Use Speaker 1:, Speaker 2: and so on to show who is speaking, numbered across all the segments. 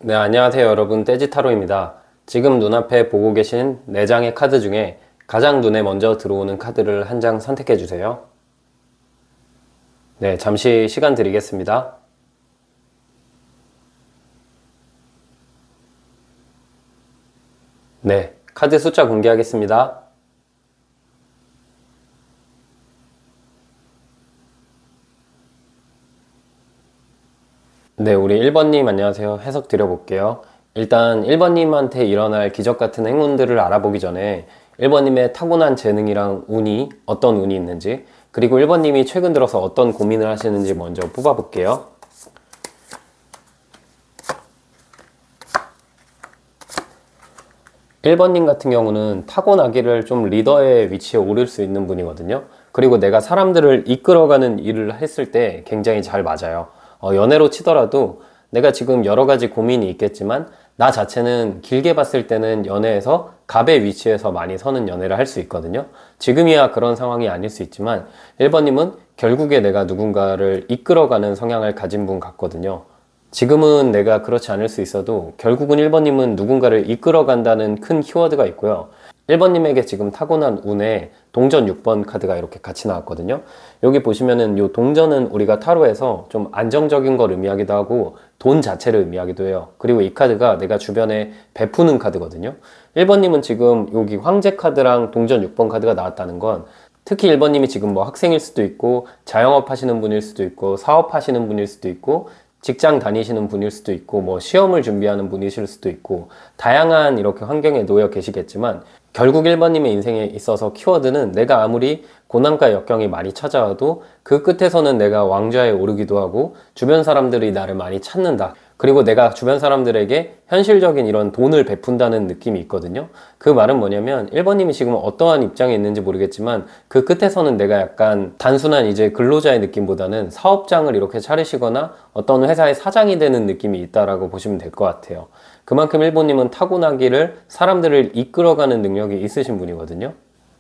Speaker 1: 네, 안녕하세요 여러분. 떼지타로입니다. 지금 눈앞에 보고 계신 4장의 카드 중에 가장 눈에 먼저 들어오는 카드를 한 장 선택해 주세요. 네, 잠시 시간 드리겠습니다. 네, 카드 숫자 공개하겠습니다. 네, 우리 1번님 안녕하세요. 해석 드려볼게요. 일단 1번님한테 일어날 기적 같은 행운들을 알아보기 전에 1번님의 타고난 재능이랑 운이 어떤 운이 있는지, 그리고 1번님이 최근 들어서 어떤 고민을 하시는지 먼저 뽑아볼게요. 1번님 같은 경우는 타고나기를 좀 리더의 위치에 오를 수 있는 분이거든요. 그리고 내가 사람들을 이끌어가는 일을 했을 때 굉장히 잘 맞아요. 연애로 치더라도 내가 지금 여러 가지 고민이 있겠지만 나 자체는 길게 봤을 때는 연애에서 갑의 위치에서 많이 서는 연애를 할 수 있거든요. 지금이야 그런 상황이 아닐 수 있지만 1번님은 결국에 내가 누군가를 이끌어가는 성향을 가진 분 같거든요. 지금은 내가 그렇지 않을 수 있어도 결국은 1번님은 누군가를 이끌어간다는 큰 키워드가 있고요. 1번님에게 지금 타고난 운에 동전 6번 카드가 이렇게 같이 나왔거든요. 여기 보시면은 요 동전은 우리가 타로에서 좀 안정적인 걸 의미하기도 하고 돈 자체를 의미하기도 해요. 그리고 이 카드가 내가 주변에 베푸는 카드거든요. 1번님은 지금 여기 황제 카드랑 동전 6번 카드가 나왔다는 건 특히 1번님이 지금 뭐 학생일 수도 있고 자영업 하시는 분일 수도 있고 사업하시는 분일 수도 있고 직장 다니시는 분일 수도 있고 뭐 시험을 준비하는 분이실 수도 있고 다양한 이렇게 환경에 놓여 계시겠지만 결국 1번님의 인생에 있어서 키워드는 내가 아무리 고난과 역경이 많이 찾아와도 그 끝에서는 내가 왕좌에 오르기도 하고 주변 사람들이 나를 많이 찾는다. 그리고 내가 주변 사람들에게 현실적인 이런 돈을 베푼다는 느낌이 있거든요. 그 말은 뭐냐면 1번님이 지금 어떠한 입장에 있는지 모르겠지만 그 끝에서는 내가 약간 단순한 이제 근로자의 느낌보다는 사업장을 이렇게 차리시거나 어떤 회사의 사장이 되는 느낌이 있다라고 보시면 될 것 같아요. 그만큼 1번님은 타고나기를 사람들을 이끌어가는 능력이 있으신 분이거든요.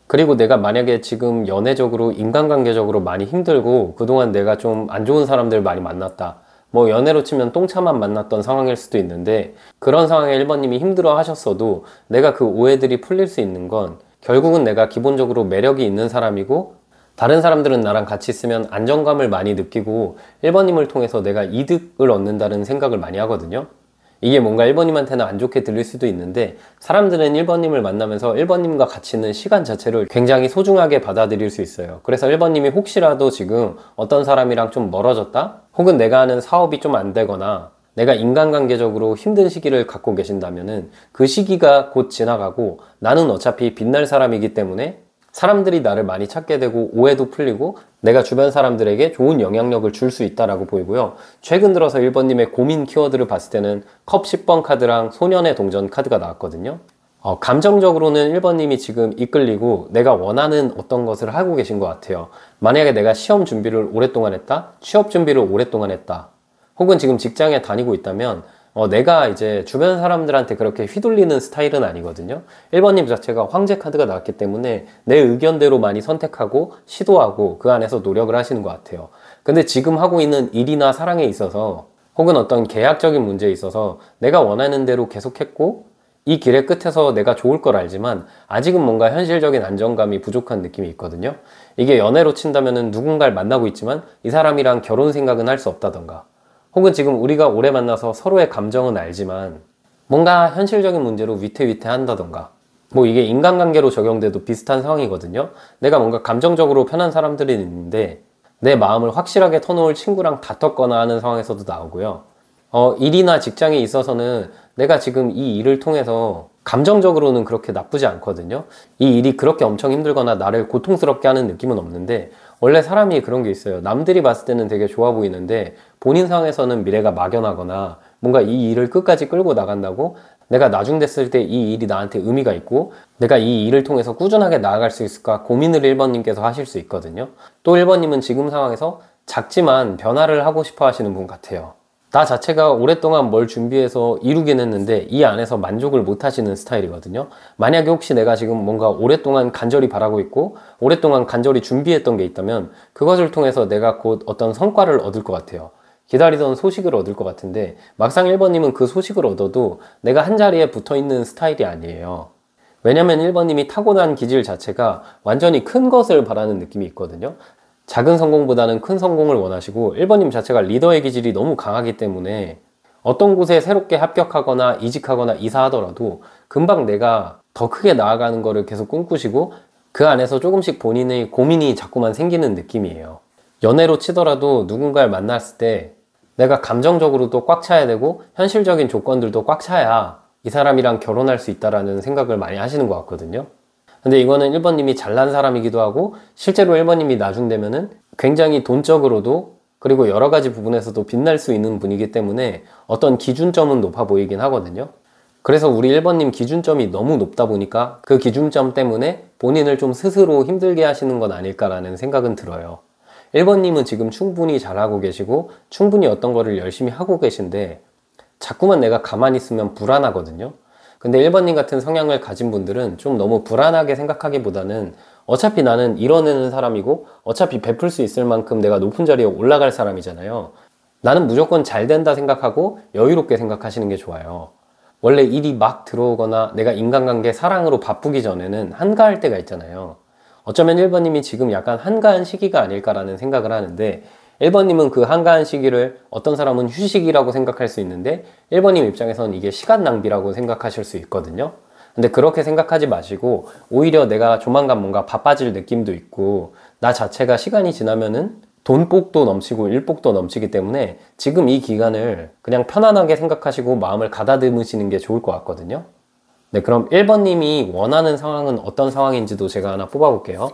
Speaker 1: 그리고 내가 만약에 지금 연애적으로 인간관계적으로 많이 힘들고 그동안 내가 좀 안 좋은 사람들 많이 만났다. 뭐 연애로 치면 똥차만 만났던 상황일 수도 있는데 그런 상황에 1번님이 힘들어 하셨어도 내가 그 오해들이 풀릴 수 있는 건 결국은 내가 기본적으로 매력이 있는 사람이고 다른 사람들은 나랑 같이 있으면 안정감을 많이 느끼고 1번님을 통해서 내가 이득을 얻는다는 생각을 많이 하거든요. 이게 뭔가 1번님한테는 안 좋게 들릴 수도 있는데 사람들은 1번님을 만나면서 1번님과 같이 있는 시간 자체를 굉장히 소중하게 받아들일 수 있어요. 그래서 1번님이 혹시라도 지금 어떤 사람이랑 좀 멀어졌다? 혹은 내가 하는 사업이 좀 안 되거나 내가 인간관계적으로 힘든 시기를 갖고 계신다면은 그 시기가 곧 지나가고 나는 어차피 빛날 사람이기 때문에 사람들이 나를 많이 찾게 되고 오해도 풀리고 내가 주변 사람들에게 좋은 영향력을 줄 수 있다라고 보이고요. 최근 들어서 1번님의 고민 키워드를 봤을 때는 컵 10번 카드랑 소년의 동전 카드가 나왔거든요. 감정적으로는 1번님이 지금 이끌리고 내가 원하는 어떤 것을 하고 계신 것 같아요. 만약에 내가 시험 준비를 오랫동안 했다? 취업 준비를 오랫동안 했다. 혹은 지금 직장에 다니고 있다면 내가 이제 주변 사람들한테 그렇게 휘둘리는 스타일은 아니거든요. 1번님 자체가 황제 카드가 나왔기 때문에 내 의견대로 많이 선택하고 시도하고 그 안에서 노력을 하시는 것 같아요. 근데 지금 하고 있는 일이나 사랑에 있어서 혹은 어떤 계약적인 문제에 있어서 내가 원하는 대로 계속했고 이 길의 끝에서 내가 좋을 걸 알지만 아직은 뭔가 현실적인 안정감이 부족한 느낌이 있거든요. 이게 연애로 친다면은 누군가를 만나고 있지만 이 사람이랑 결혼 생각은 할 수 없다던가 혹은 지금 우리가 오래 만나서 서로의 감정은 알지만 뭔가 현실적인 문제로 위태위태한다던가 뭐 이게 인간관계로 적용돼도 비슷한 상황이거든요. 내가 뭔가 감정적으로 편한 사람들이 있는데 내 마음을 확실하게 터놓을 친구랑 다퉜거나 하는 상황에서도 나오고요. 일이나 직장에 있어서는 내가 지금 이 일을 통해서 감정적으로는 그렇게 나쁘지 않거든요. 이 일이 그렇게 엄청 힘들거나 나를 고통스럽게 하는 느낌은 없는데 원래 사람이 그런 게 있어요. 남들이 봤을 때는 되게 좋아 보이는데 본인 상황에서는 미래가 막연하거나 뭔가 이 일을 끝까지 끌고 나간다고 내가 나중 됐을 때 이 일이 나한테 의미가 있고 내가 이 일을 통해서 꾸준하게 나아갈 수 있을까 고민을 1번님께서 하실 수 있거든요. 또 1번님은 지금 상황에서 작지만 변화를 하고 싶어 하시는 분 같아요. 나 자체가 오랫동안 뭘 준비해서 이루긴 했는데 이 안에서 만족을 못 하시는 스타일이거든요. 만약에 혹시 내가 지금 뭔가 오랫동안 간절히 바라고 있고 오랫동안 간절히 준비했던 게 있다면 그것을 통해서 내가 곧 어떤 성과를 얻을 것 같아요. 기다리던 소식을 얻을 것 같은데 막상 1번님은 그 소식을 얻어도 내가 한자리에 붙어 있는 스타일이 아니에요. 왜냐면 1번님이 타고난 기질 자체가 완전히 큰 것을 바라는 느낌이 있거든요. 작은 성공보다는 큰 성공을 원하시고 1번님 자체가 리더의 기질이 너무 강하기 때문에 어떤 곳에 새롭게 합격하거나 이직하거나 이사하더라도 금방 내가 더 크게 나아가는 거를 계속 꿈꾸시고 그 안에서 조금씩 본인의 고민이 자꾸만 생기는 느낌이에요. 연애로 치더라도 누군가를 만났을 때 내가 감정적으로도 꽉 차야 되고 현실적인 조건들도 꽉 차야 이 사람이랑 결혼할 수 있다라는 생각을 많이 하시는 것 같거든요. 근데 이거는 1번님이 잘난 사람이기도 하고 실제로 1번님이 나중 되면은 굉장히 돈적으로도 그리고 여러 가지 부분에서도 빛날 수 있는 분이기 때문에 어떤 기준점은 높아 보이긴 하거든요. 그래서 우리 1번님 기준점이 너무 높다 보니까 그 기준점 때문에 본인을 좀 스스로 힘들게 하시는 건 아닐까라는 생각은 들어요. 1번님은 지금 충분히 잘하고 계시고 충분히 어떤 거를 열심히 하고 계신데 자꾸만 내가 가만히 있으면 불안하거든요. 근데 1번님 같은 성향을 가진 분들은 좀 너무 불안하게 생각하기보다는 어차피 나는 이뤄내는 사람이고 어차피 베풀 수 있을 만큼 내가 높은 자리에 올라갈 사람이잖아요. 나는 무조건 잘 된다 생각하고 여유롭게 생각하시는 게 좋아요. 원래 일이 막 들어오거나 내가 인간관계 사랑으로 바쁘기 전에는 한가할 때가 있잖아요. 어쩌면 1번님이 지금 약간 한가한 시기가 아닐까라는 생각을 하는데 1번님은 그 한가한 시기를 어떤 사람은 휴식이라고 생각할 수 있는데 1번님 입장에서는 이게 시간 낭비라고 생각하실 수 있거든요. 근데 그렇게 생각하지 마시고 오히려 내가 조만간 뭔가 바빠질 느낌도 있고 나 자체가 시간이 지나면은 돈복도 넘치고 일복도 넘치기 때문에 지금 이 기간을 그냥 편안하게 생각하시고 마음을 가다듬으시는 게 좋을 것 같거든요. 네, 그럼 1번님이 원하는 상황은 어떤 상황인지도 제가 하나 뽑아볼게요.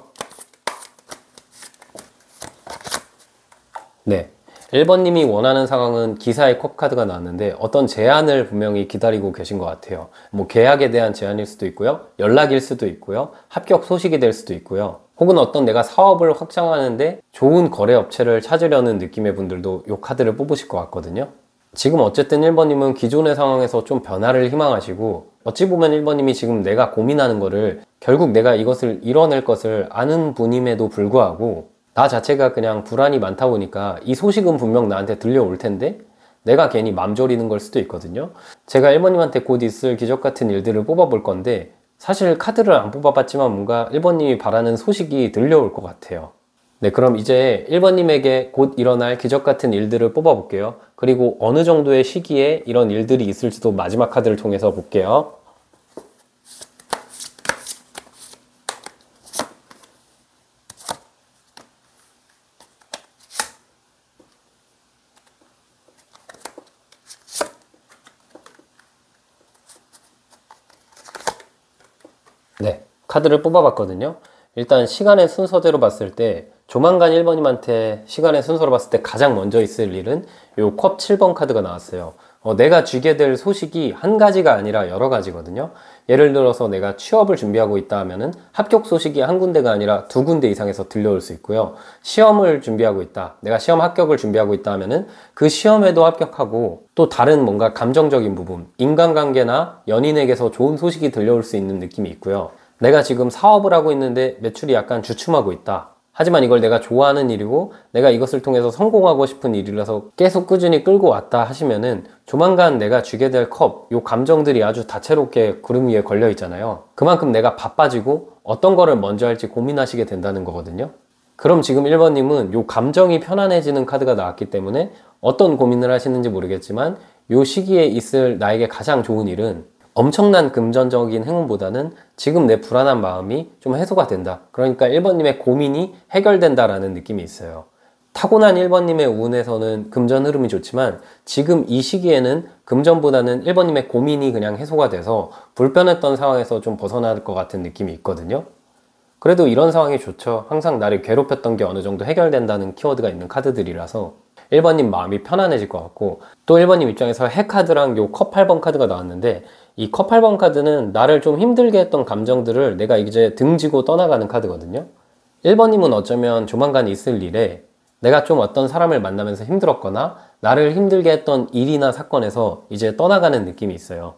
Speaker 1: 네, 1번님이 원하는 상황은 기사의 컵 카드가 나왔는데 어떤 제안을 분명히 기다리고 계신 것 같아요. 뭐 계약에 대한 제안일 수도 있고요, 연락일 수도 있고요, 합격 소식이 될 수도 있고요, 혹은 어떤 내가 사업을 확장하는데 좋은 거래업체를 찾으려는 느낌의 분들도 이 카드를 뽑으실 것 같거든요. 지금 어쨌든 1번님은 기존의 상황에서 좀 변화를 희망하시고 어찌 보면 1번님이 지금 내가 고민하는 거를 결국 내가 이것을 이뤄낼 것을 아는 분임에도 불구하고 나 자체가 그냥 불안이 많다 보니까 이 소식은 분명 나한테 들려올 텐데 내가 괜히 맘 졸이는 걸 수도 있거든요. 제가 1번님한테 곧 있을 기적 같은 일들을 뽑아볼 건데 사실 카드를 안 뽑아봤지만 뭔가 1번님이 바라는 소식이 들려올 것 같아요. 네, 그럼 이제 1번님에게 곧 일어날 기적 같은 일들을 뽑아볼게요. 그리고 어느 정도의 시기에 이런 일들이 있을지도 마지막 카드를 통해서 볼게요. 네, 카드를 뽑아봤거든요. 일단 시간의 순서대로 봤을 때 조만간 1번님한테 시간의 순서로 봤을 때 가장 먼저 있을 일은 요 컵 7번 카드가 나왔어요. 내가 쥐게 될 소식이 한 가지가 아니라 여러 가지거든요. 예를 들어서 내가 취업을 준비하고 있다 하면은 합격 소식이 한 군데가 아니라 두 군데 이상에서 들려올 수 있고요. 시험을 준비하고 있다, 내가 시험 합격을 준비하고 있다 하면은 그 시험에도 합격하고 또 다른 뭔가 감정적인 부분, 인간관계나 연인에게서 좋은 소식이 들려올 수 있는 느낌이 있고요. 내가 지금 사업을 하고 있는데 매출이 약간 주춤하고 있다, 하지만 이걸 내가 좋아하는 일이고 내가 이것을 통해서 성공하고 싶은 일이라서 계속 꾸준히 끌고 왔다 하시면은 조만간 내가 쥐게 될 컵, 요 감정들이 아주 다채롭게 구름 위에 걸려 있잖아요. 그만큼 내가 바빠지고 어떤 거를 먼저 할지 고민하시게 된다는 거거든요. 그럼 지금 1번님은 요 감정이 편안해지는 카드가 나왔기 때문에 어떤 고민을 하시는지 모르겠지만 요 시기에 있을 나에게 가장 좋은 일은 엄청난 금전적인 행운보다는 지금 내 불안한 마음이 좀 해소가 된다. 그러니까 1번님의 고민이 해결된다라는 느낌이 있어요. 타고난 1번님의 운에서는 금전 흐름이 좋지만 지금 이 시기에는 금전보다는 1번님의 고민이 그냥 해소가 돼서 불편했던 상황에서 좀 벗어날 것 같은 느낌이 있거든요. 그래도 이런 상황이 좋죠. 항상 나를 괴롭혔던 게 어느 정도 해결된다는 키워드가 있는 카드들이라서 1번님 마음이 편안해질 것 같고, 또 1번님 입장에서 해카드랑 요 컵 8번 카드가 나왔는데 이 컵 8번 카드는 나를 좀 힘들게 했던 감정들을 내가 이제 등지고 떠나가는 카드거든요. 1번님은 어쩌면 조만간 있을 일에 내가 좀 어떤 사람을 만나면서 힘들었거나 나를 힘들게 했던 일이나 사건에서 이제 떠나가는 느낌이 있어요.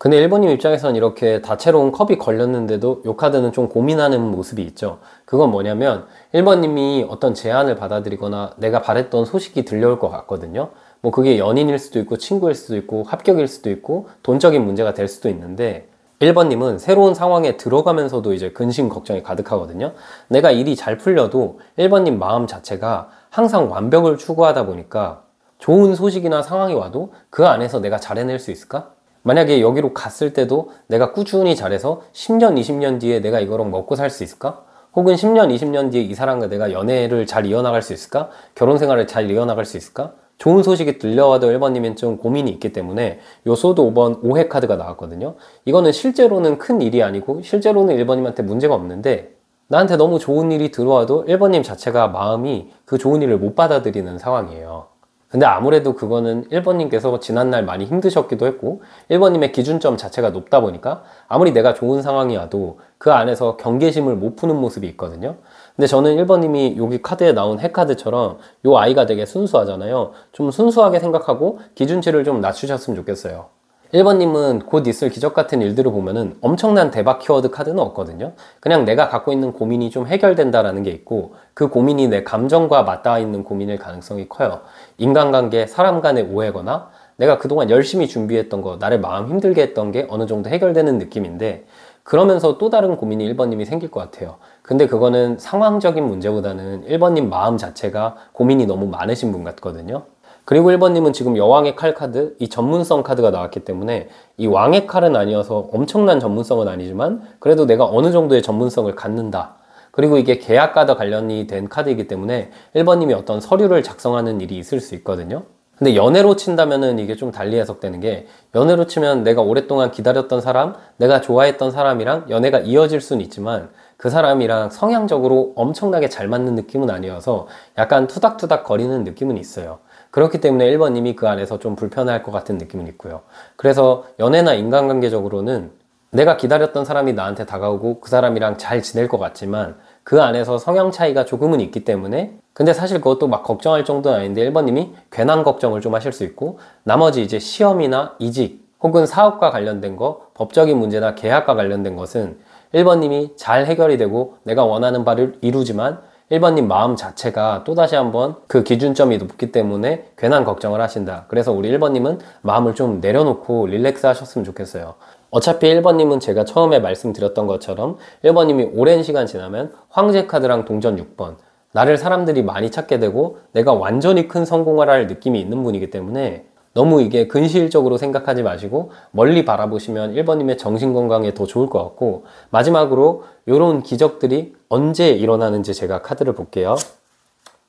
Speaker 1: 근데 1번님 입장에선 이렇게 다채로운 컵이 걸렸는데도 이 카드는 좀 고민하는 모습이 있죠. 그건 뭐냐면 1번님이 어떤 제안을 받아들이거나 내가 바랬던 소식이 들려올 것 같거든요. 뭐 그게 연인일 수도 있고 친구일 수도 있고 합격일 수도 있고 돈적인 문제가 될 수도 있는데 1번님은 새로운 상황에 들어가면서도 이제 근심 걱정이 가득하거든요. 내가 일이 잘 풀려도 1번님 마음 자체가 항상 완벽을 추구하다 보니까 좋은 소식이나 상황이 와도 그 안에서 내가 잘 해낼 수 있을까? 만약에 여기로 갔을 때도 내가 꾸준히 잘해서 10년, 20년 뒤에 내가 이거랑 먹고 살 수 있을까? 혹은 10년, 20년 뒤에 이 사람과 내가 연애를 잘 이어나갈 수 있을까? 결혼 생활을 잘 이어나갈 수 있을까? 좋은 소식이 들려와도 1번님은 좀 고민이 있기 때문에 요 소드 5번 오해 카드가 나왔거든요. 이거는 실제로는 큰 일이 아니고 실제로는 1번님한테 문제가 없는데 나한테 너무 좋은 일이 들어와도 1번님 자체가 마음이 그 좋은 일을 못 받아들이는 상황이에요. 근데 아무래도 그거는 1번님께서 지난날 많이 힘드셨기도 했고 1번님의 기준점 자체가 높다 보니까 아무리 내가 좋은 상황이 와도 그 안에서 경계심을 못 푸는 모습이 있거든요. 근데 저는 1번님이 여기 카드에 나온 해카드처럼 요 아이가 되게 순수하잖아요. 좀 순수하게 생각하고 기준치를 좀 낮추셨으면 좋겠어요. 1번님은 곧 있을 기적 같은 일들을 보면은 엄청난 대박 키워드 카드는 없거든요. 그냥 내가 갖고 있는 고민이 좀 해결된다라는 게 있고 그 고민이 내 감정과 맞닿아 있는 고민일 가능성이 커요. 인간관계, 사람 간의 오해거나 내가 그동안 열심히 준비했던 거, 나를 마음 힘들게 했던 게 어느 정도 해결되는 느낌인데 그러면서 또 다른 고민이 1번님이 생길 것 같아요. 근데 그거는 상황적인 문제보다는 1번님 마음 자체가 고민이 너무 많으신 분 같거든요. 그리고 1번님은 지금 여왕의 칼 카드, 이 전문성 카드가 나왔기 때문에 이 왕의 칼은 아니어서 엄청난 전문성은 아니지만 그래도 내가 어느 정도의 전문성을 갖는다. 그리고 이게 계약과도 관련이 된 카드이기 때문에 1번님이 어떤 서류를 작성하는 일이 있을 수 있거든요. 근데 연애로 친다면은 이게 좀 달리 해석되는 게 연애로 치면 내가 오랫동안 기다렸던 사람, 내가 좋아했던 사람이랑 연애가 이어질 수는 있지만 그 사람이랑 성향적으로 엄청나게 잘 맞는 느낌은 아니어서 약간 투닥투닥 거리는 느낌은 있어요. 그렇기 때문에 1번님이 그 안에서 좀 불편할 것 같은 느낌은 있고요. 그래서 연애나 인간관계적으로는 내가 기다렸던 사람이 나한테 다가오고 그 사람이랑 잘 지낼 것 같지만 그 안에서 성향 차이가 조금은 있기 때문에 근데 사실 그것도 막 걱정할 정도는 아닌데 1번님이 괜한 걱정을 좀 하실 수 있고 나머지 이제 시험이나 이직 혹은 사업과 관련된 거 법적인 문제나 계약과 관련된 것은 1번님이 잘 해결이 되고 내가 원하는 바를 이루지만 1번님 마음 자체가 또다시 한번 그 기준점이 높기 때문에 괜한 걱정을 하신다. 그래서 우리 1번님은 마음을 좀 내려놓고 릴렉스 하셨으면 좋겠어요. 어차피 1번님은 제가 처음에 말씀드렸던 것처럼 1번님이 오랜 시간 지나면 황제 카드랑 동전 6번 나를 사람들이 많이 찾게 되고 내가 완전히 큰 성공을 할 느낌이 있는 분이기 때문에 너무 이게 근시일적으로 생각하지 마시고 멀리 바라보시면 1번님의 정신건강에 더 좋을 것 같고 마지막으로 이런 기적들이 언제 일어나는지 제가 카드를 볼게요.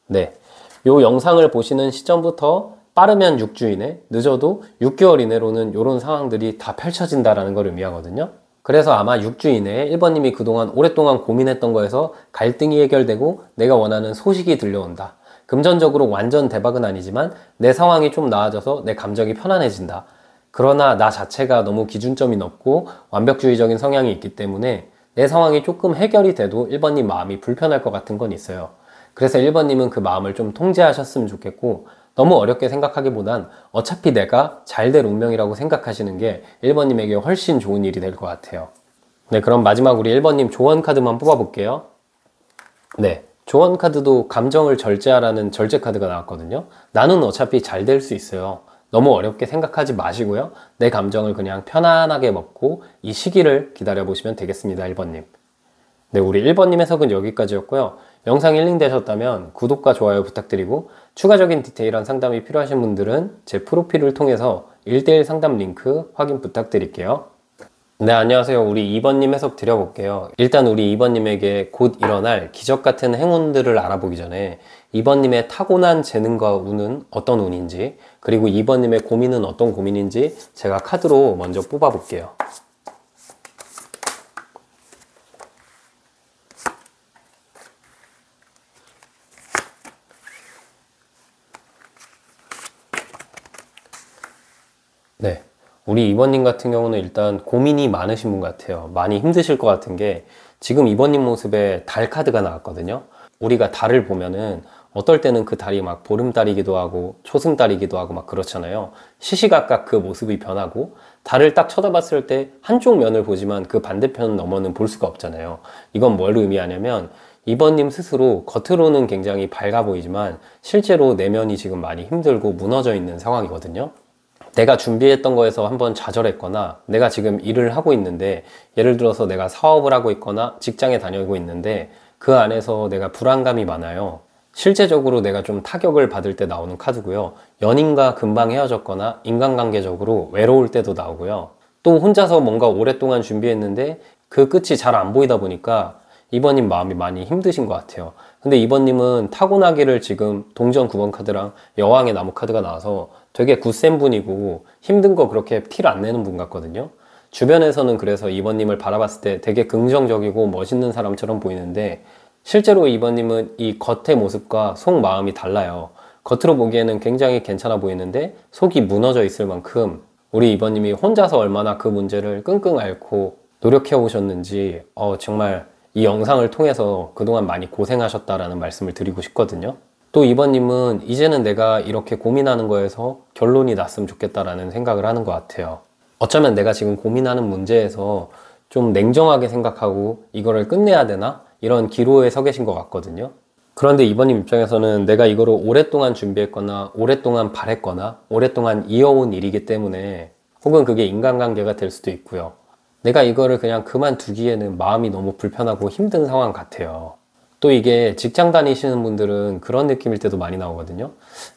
Speaker 1: 네, 요 영상을 보시는 시점부터 빠르면 6주 이내, 늦어도 6개월 이내로는 이런 상황들이 다 펼쳐진다는 걸 의미하거든요. 그래서 아마 6주 이내에 1번님이 그동안 오랫동안 고민했던 거에서 갈등이 해결되고 내가 원하는 소식이 들려온다. 금전적으로 완전 대박은 아니지만 내 상황이 좀 나아져서 내 감정이 편안해진다. 그러나 나 자체가 너무 기준점이 높고 완벽주의적인 성향이 있기 때문에 내 상황이 조금 해결이 돼도 1번님 마음이 불편할 것 같은 건 있어요. 그래서 1번님은 그 마음을 좀 통제하셨으면 좋겠고 너무 어렵게 생각하기보단 어차피 내가 잘 될 운명이라고 생각하시는 게 1번님에게 훨씬 좋은 일이 될 것 같아요. 네, 그럼 마지막 우리 1번님 조언 카드만 뽑아볼게요. 네, 조언 카드도 감정을 절제하라는 절제 카드가 나왔거든요. 나는 어차피 잘 될 수 있어요. 너무 어렵게 생각하지 마시고요. 내 감정을 그냥 편안하게 먹고 이 시기를 기다려보시면 되겠습니다. 1번님. 네, 우리 1번님 해석은 여기까지였고요. 영상 힐링 되셨다면 구독과 좋아요 부탁드리고 추가적인 디테일한 상담이 필요하신 분들은 제 프로필을 통해서 1대1 상담 링크 확인 부탁드릴게요. 네, 안녕하세요. 우리 2번님 해석 드려볼게요. 일단 우리 2번님에게 곧 일어날 기적 같은 행운들을 알아보기 전에 2번님의 타고난 재능과 운은 어떤 운인지 그리고 2번님의 고민은 어떤 고민인지 제가 카드로 먼저 뽑아볼게요. 네, 우리 2번님 같은 경우는 일단 고민이 많으신 분 같아요. 많이 힘드실 것 같은 게 지금 2번님 모습에 달 카드가 나왔거든요. 우리가 달을 보면은 어떨 때는 그 달이 막 보름달이기도 하고 초승달이기도 하고 막 그렇잖아요. 시시각각 그 모습이 변하고 달을 딱 쳐다봤을 때 한쪽 면을 보지만 그 반대편 너머는 볼 수가 없잖아요. 이건 뭘 의미하냐면 이번님 스스로 겉으로는 굉장히 밝아 보이지만 실제로 내면이 지금 많이 힘들고 무너져 있는 상황이거든요. 내가 준비했던 거에서 한번 좌절했거나 내가 지금 일을 하고 있는데 예를 들어서 내가 사업을 하고 있거나 직장에 다니고 있는데 그 안에서 내가 불안감이 많아요. 실제적으로 내가 좀 타격을 받을 때 나오는 카드고요. 연인과 금방 헤어졌거나 인간관계적으로 외로울 때도 나오고요. 또 혼자서 뭔가 오랫동안 준비했는데 그 끝이 잘 안 보이다 보니까 이번님 마음이 많이 힘드신 것 같아요. 근데 이번님은 타고나기를 지금 동전 9번 카드랑 여왕의 나무 카드가 나와서 되게 굳센 분이고 힘든 거 그렇게 티를 안 내는 분 같거든요. 주변에서는 그래서 이번님을 바라봤을 때 되게 긍정적이고 멋있는 사람처럼 보이는데 실제로 이번님은 이 겉의 모습과 속 마음이 달라요. 겉으로 보기에는 굉장히 괜찮아 보이는데 속이 무너져 있을 만큼 우리 이번님이 혼자서 얼마나 그 문제를 끙끙 앓고 노력해 오셨는지 정말 이 영상을 통해서 그동안 많이 고생하셨다라는 말씀을 드리고 싶거든요. 또 이번님은 이제는 내가 이렇게 고민하는 거에서 결론이 났으면 좋겠다라는 생각을 하는 것 같아요. 어쩌면 내가 지금 고민하는 문제에서 좀 냉정하게 생각하고 이거를 끝내야 되나? 이런 기로에 서 계신 것 같거든요. 그런데 이번님 입장에서는 내가 이거를 오랫동안 준비했거나 오랫동안 바랬거나 오랫동안 이어온 일이기 때문에 혹은 그게 인간관계가 될 수도 있고요. 내가 이거를 그냥 그만두기에는 마음이 너무 불편하고 힘든 상황 같아요. 또 이게 직장 다니시는 분들은 그런 느낌일 때도 많이 나오거든요.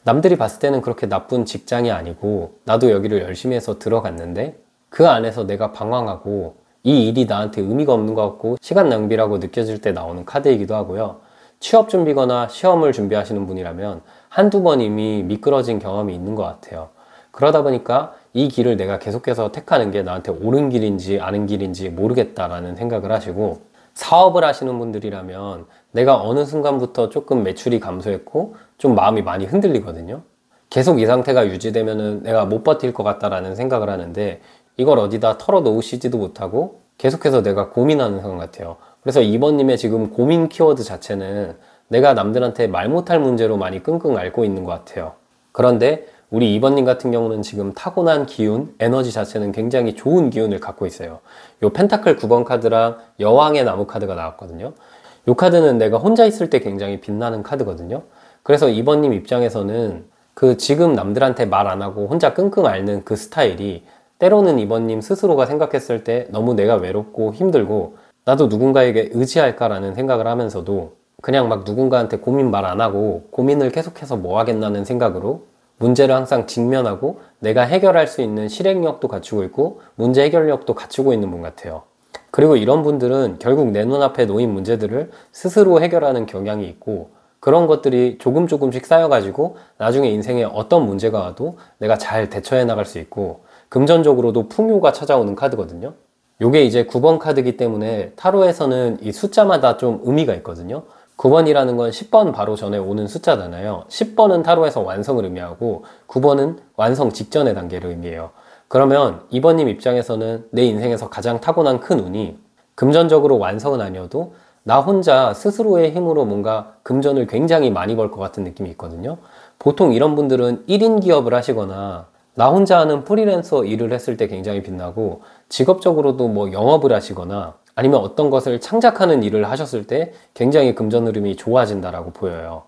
Speaker 1: 남들이 봤을 때는 그렇게 나쁜 직장이 아니고 나도 여기를 열심히 해서 들어갔는데 그 안에서 내가 방황하고 이 일이 나한테 의미가 없는 것 같고 시간 낭비라고 느껴질 때 나오는 카드이기도 하고요. 취업 준비거나 시험을 준비하시는 분이라면 한두 번 이미 미끄러진 경험이 있는 것 같아요. 그러다 보니까 이 길을 내가 계속해서 택하는 게 나한테 옳은 길인지 아는 길인지 모르겠다라는 생각을 하시고, 사업을 하시는 분들이라면 내가 어느 순간부터 조금 매출이 감소했고 좀 마음이 많이 흔들리거든요. 계속 이 상태가 유지되면은 내가 못 버틸 것 같다라는 생각을 하는데 이걸 어디다 털어놓으시지도 못하고 계속해서 내가 고민하는 상황 같아요. 그래서 이번님의 지금 고민 키워드 자체는 내가 남들한테 말 못할 문제로 많이 끙끙 앓고 있는 것 같아요. 그런데 우리 이번님 같은 경우는 지금 타고난 기운, 에너지 자체는 굉장히 좋은 기운을 갖고 있어요. 요 펜타클 9번 카드랑 여왕의 나무 카드가 나왔거든요. 요 카드는 내가 혼자 있을 때 굉장히 빛나는 카드거든요. 그래서 이번님 입장에서는 그 지금 남들한테 말 안 하고 혼자 끙끙 앓는 그 스타일이 때로는 이번님 스스로가 생각했을 때 너무 내가 외롭고 힘들고 나도 누군가에게 의지할까라는 생각을 하면서도 그냥 막 누군가한테 고민 말 안 하고 고민을 계속해서 뭐 하겠나는 생각으로 문제를 항상 직면하고 내가 해결할 수 있는 실행력도 갖추고 있고 문제 해결력도 갖추고 있는 분 같아요. 그리고 이런 분들은 결국 내 눈앞에 놓인 문제들을 스스로 해결하는 경향이 있고 그런 것들이 조금씩 쌓여가지고 나중에 인생에 어떤 문제가 와도 내가 잘 대처해 나갈 수 있고 금전적으로도 풍요가 찾아오는 카드거든요. 요게 이제 9번 카드이기 때문에 타로에서는 이 숫자마다 좀 의미가 있거든요. 9번이라는 건 10번 바로 전에 오는 숫자잖아요. 10번은 타로에서 완성을 의미하고 9번은 완성 직전의 단계를 의미해요. 그러면 이번님 입장에서는 내 인생에서 가장 타고난 큰 운이 금전적으로 완성은 아니어도 나 혼자 스스로의 힘으로 뭔가 금전을 굉장히 많이 벌 것 같은 느낌이 있거든요. 보통 이런 분들은 1인 기업을 하시거나 나 혼자 하는 프리랜서 일을 했을 때 굉장히 빛나고 직업적으로도 뭐 영업을 하시거나 아니면 어떤 것을 창작하는 일을 하셨을 때 굉장히 금전 흐름이 좋아진다라고 보여요.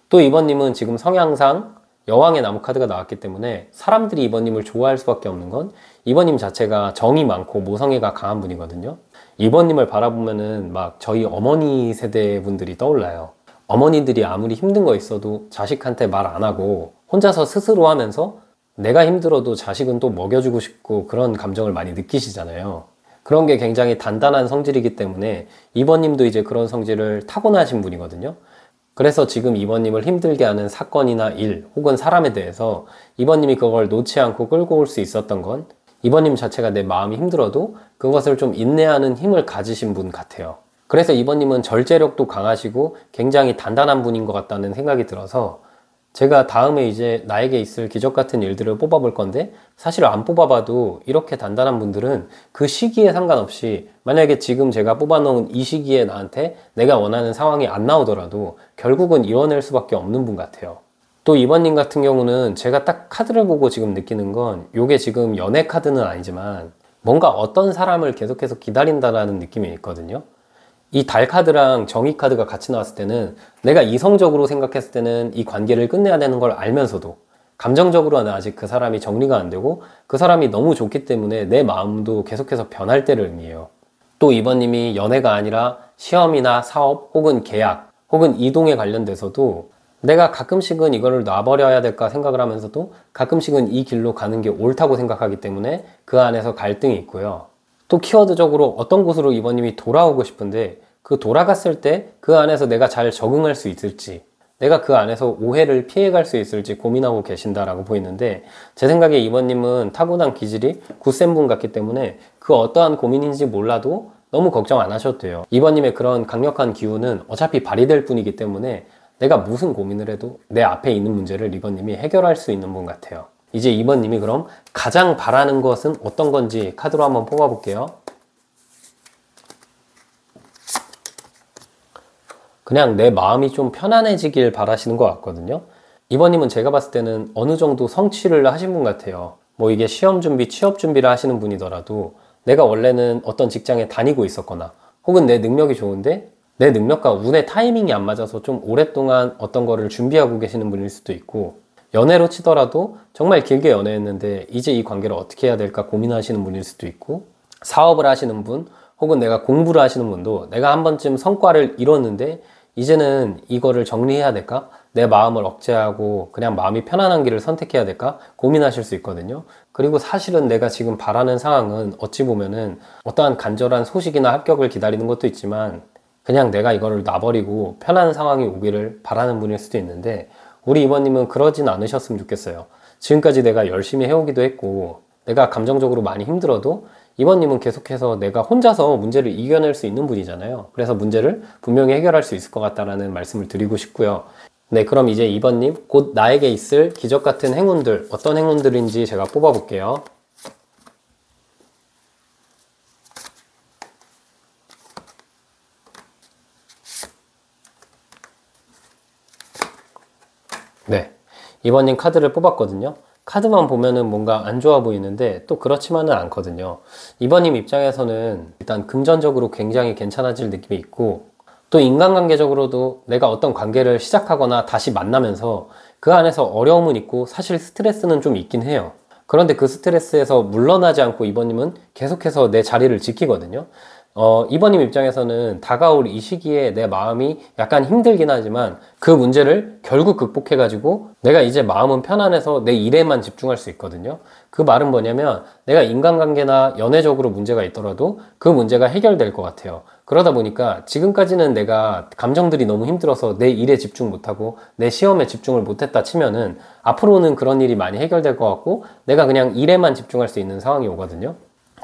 Speaker 1: 또 이번님은 지금 성향상 여왕의 나무 카드가 나왔기 때문에 사람들이 이번님을 좋아할 수밖에 없는 건 이번님 자체가 정이 많고 모성애가 강한 분이거든요. 이번님을 바라보면은 막 저희 어머니 세대 분들이 떠올라요. 어머니들이 아무리 힘든 거 있어도 자식한테 말 안 하고 혼자서 스스로 하면서 내가 힘들어도 자식은 또 먹여주고 싶고 그런 감정을 많이 느끼시잖아요. 그런 게 굉장히 단단한 성질이기 때문에 이번님도 이제 그런 성질을 타고나신 분이거든요. 그래서 지금 이번님을 힘들게 하는 사건이나 일 혹은 사람에 대해서 이번님이 그걸 놓지 않고 끌고 올 수 있었던 건 이번님 자체가 내 마음이 힘들어도 그것을 좀 인내하는 힘을 가지신 분 같아요. 그래서 이번님은 절제력도 강하시고 굉장히 단단한 분인 것 같다는 생각이 들어서 제가 다음에 이제 나에게 있을 기적 같은 일들을 뽑아볼 건데, 사실 안 뽑아봐도 이렇게 단단한 분들은 그 시기에 상관없이, 만약에 지금 제가 뽑아놓은 이 시기에 나한테 내가 원하는 상황이 안 나오더라도 결국은 이뤄낼 수밖에 없는 분 같아요. 또 이번님 같은 경우는 제가 딱 카드를 보고 지금 느끼는 건, 요게 지금 연애 카드는 아니지만 뭔가 어떤 사람을 계속해서 기다린다라는 느낌이 있거든요. 이 달 카드랑 정의 카드가 같이 나왔을 때는, 내가 이성적으로 생각했을 때는 이 관계를 끝내야 되는 걸 알면서도 감정적으로는 아직 그 사람이 정리가 안 되고 그 사람이 너무 좋기 때문에 내 마음도 계속해서 변할 때를 의미해요. 또 이번님이 연애가 아니라 시험이나 사업 혹은 계약 혹은 이동에 관련돼서도 내가 가끔씩은 이거를 놔버려야 될까 생각을 하면서도 가끔씩은 이 길로 가는 게 옳다고 생각하기 때문에 그 안에서 갈등이 있고요. 또 키워드적으로 어떤 곳으로 이번님이 돌아오고 싶은데, 그 돌아갔을 때 그 안에서 내가 잘 적응할 수 있을지, 내가 그 안에서 오해를 피해갈 수 있을지 고민하고 계신다라고 보이는데, 제 생각에 이번님은 타고난 기질이 굳센 분 같기 때문에 그 어떠한 고민인지 몰라도 너무 걱정 안 하셔도 돼요. 이번님의 그런 강력한 기운은 어차피 발휘될 뿐이기 때문에 내가 무슨 고민을 해도 내 앞에 있는 문제를 이번님이 해결할 수 있는 분 같아요. 이제 이번님이 그럼 가장 바라는 것은 어떤 건지 카드로 한번 뽑아볼게요. 그냥 내 마음이 좀 편안해지길 바라시는 것 같거든요. 이번님은 제가 봤을 때는 어느 정도 성취를 하신 분 같아요. 뭐 이게 시험 준비, 취업 준비를 하시는 분이더라도 내가 원래는 어떤 직장에 다니고 있었거나 혹은 내 능력이 좋은데 내 능력과 운의 타이밍이 안 맞아서 좀 오랫동안 어떤 거를 준비하고 계시는 분일 수도 있고, 연애로 치더라도 정말 길게 연애했는데 이제 이 관계를 어떻게 해야 될까 고민하시는 분일 수도 있고, 사업을 하시는 분 혹은 내가 공부를 하시는 분도 내가 한 번쯤 성과를 이뤘는데 이제는 이거를 정리해야 될까? 내 마음을 억제하고 그냥 마음이 편안한 길을 선택해야 될까? 고민하실 수 있거든요. 그리고 사실은 내가 지금 바라는 상황은 어찌 보면은 어떠한 간절한 소식이나 합격을 기다리는 것도 있지만 그냥 내가 이거를 놔버리고 편한 상황이 오기를 바라는 분일 수도 있는데, 우리 이번님은 그러진 않으셨으면 좋겠어요. 지금까지 내가 열심히 해오기도 했고 내가 감정적으로 많이 힘들어도 이번님은 계속해서 내가 혼자서 문제를 이겨낼 수 있는 분이잖아요. 그래서 문제를 분명히 해결할 수 있을 것 같다라는 말씀을 드리고 싶고요. 네, 그럼 이제 이번님, 곧 나에게 있을 기적 같은 행운들, 어떤 행운들인지 제가 뽑아볼게요. 네, 이번님 카드를 뽑았거든요. 카드만 보면은 뭔가 안 좋아 보이는데 또 그렇지만은 않거든요. 이번님 입장에서는 일단 금전적으로 굉장히 괜찮아질 느낌이 있고, 또 인간관계적으로도 내가 어떤 관계를 시작하거나 다시 만나면서 그 안에서 어려움은 있고 사실 스트레스는 좀 있긴 해요. 그런데 그 스트레스에서 물러나지 않고 이번님은 계속해서 내 자리를 지키거든요. 이번님 입장에서는 다가올 이 시기에 내 마음이 약간 힘들긴 하지만 그 문제를 결국 극복해가지고 내가 이제 마음은 편안해서 내 일에만 집중할 수 있거든요. 그 말은 뭐냐면 내가 인간관계나 연애적으로 문제가 있더라도 그 문제가 해결될 것 같아요. 그러다 보니까 지금까지는 내가 감정들이 너무 힘들어서 내 일에 집중 못하고 내 시험에 집중을 못했다 치면은 앞으로는 그런 일이 많이 해결될 것 같고 내가 그냥 일에만 집중할 수 있는 상황이 오거든요.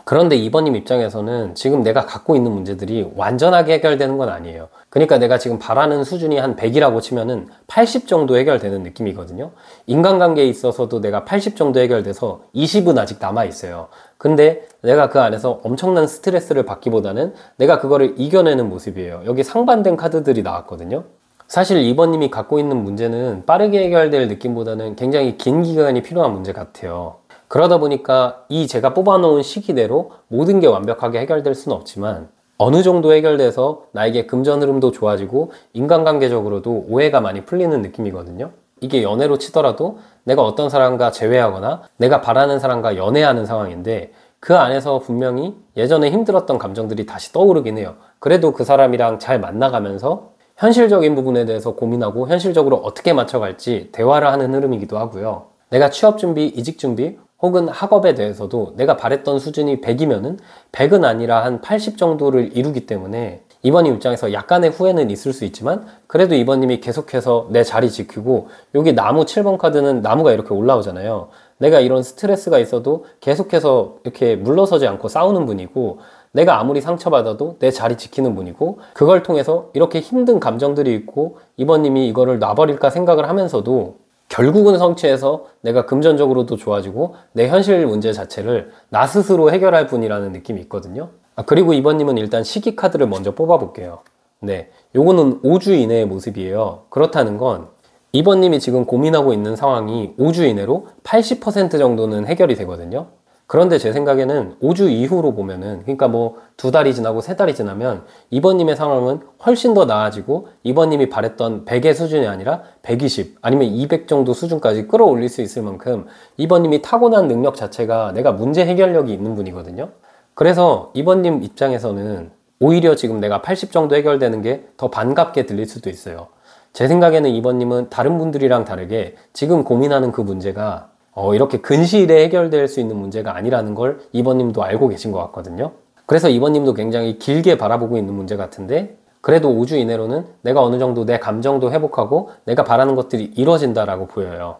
Speaker 1: 그런데 이번님 입장에서는 지금 내가 갖고 있는 문제들이 완전하게 해결되는 건 아니에요. 그러니까 내가 지금 바라는 수준이 한 100이라고 치면은 80 정도 해결되는 느낌이거든요. 인간관계에 있어서도 내가 80 정도 해결돼서 20은 아직 남아있어요. 근데 내가 그 안에서 엄청난 스트레스를 받기보다는 내가 그거를 이겨내는 모습이에요. 여기 상반된 카드들이 나왔거든요. 사실 이번님이 갖고 있는 문제는 빠르게 해결될 느낌보다는 굉장히 긴 기간이 필요한 문제 같아요. 그러다 보니까 이 제가 뽑아놓은 시기대로 모든 게 완벽하게 해결될 수는 없지만 어느 정도 해결돼서 나에게 금전 흐름도 좋아지고 인간관계적으로도 오해가 많이 풀리는 느낌이거든요. 이게 연애로 치더라도 내가 어떤 사람과 재회하거나 내가 바라는 사람과 연애하는 상황인데 그 안에서 분명히 예전에 힘들었던 감정들이 다시 떠오르긴 해요. 그래도 그 사람이랑 잘 만나가면서 현실적인 부분에 대해서 고민하고 현실적으로 어떻게 맞춰갈지 대화를 하는 흐름이기도 하고요. 내가 취업 준비, 이직 준비 혹은 학업에 대해서도 내가 바랬던 수준이 100이면은 100은 아니라 한 80 정도를 이루기 때문에 이번님 입장에서 약간의 후회는 있을 수 있지만 그래도 이번님이 계속해서 내 자리 지키고, 여기 나무 7번 카드는 나무가 이렇게 올라오잖아요. 내가 이런 스트레스가 있어도 계속해서 이렇게 물러서지 않고 싸우는 분이고, 내가 아무리 상처받아도 내 자리 지키는 분이고, 그걸 통해서 이렇게 힘든 감정들이 있고 이번님이 이거를 놔버릴까 생각을 하면서도 결국은 성취해서 내가 금전적으로도 좋아지고 내 현실 문제 자체를 나 스스로 해결할 뿐이라는 느낌이 있거든요. 그리고 이번님은 일단 시기 카드를 먼저 뽑아 볼게요. 네, 요거는 5주 이내의 모습이에요. 그렇다는 건 이번님이 지금 고민하고 있는 상황이 5주 이내로 80% 정도는 해결이 되거든요. 그런데 제 생각에는 5주 이후로 보면은, 그러니까 뭐 2달이 지나고 3달이 지나면 이번님의 상황은 훨씬 더 나아지고 이번님이 바랬던 100의 수준이 아니라 120 아니면 200 정도 수준까지 끌어올릴 수 있을 만큼 이번님이 타고난 능력 자체가 내가 문제 해결력이 있는 분이거든요. 그래서 이번님 입장에서는 오히려 지금 내가 80 정도 해결되는 게 더 반갑게 들릴 수도 있어요. 제 생각에는 이번님은 다른 분들이랑 다르게 지금 고민하는 그 문제가 이렇게 근시일에 해결될 수 있는 문제가 아니라는 걸 이번님도 알고 계신 것 같거든요. 그래서 이번님도 굉장히 길게 바라보고 있는 문제 같은데, 그래도 5주 이내로는 내가 어느 정도 내 감정도 회복하고 내가 바라는 것들이 이루어진다라고 보여요.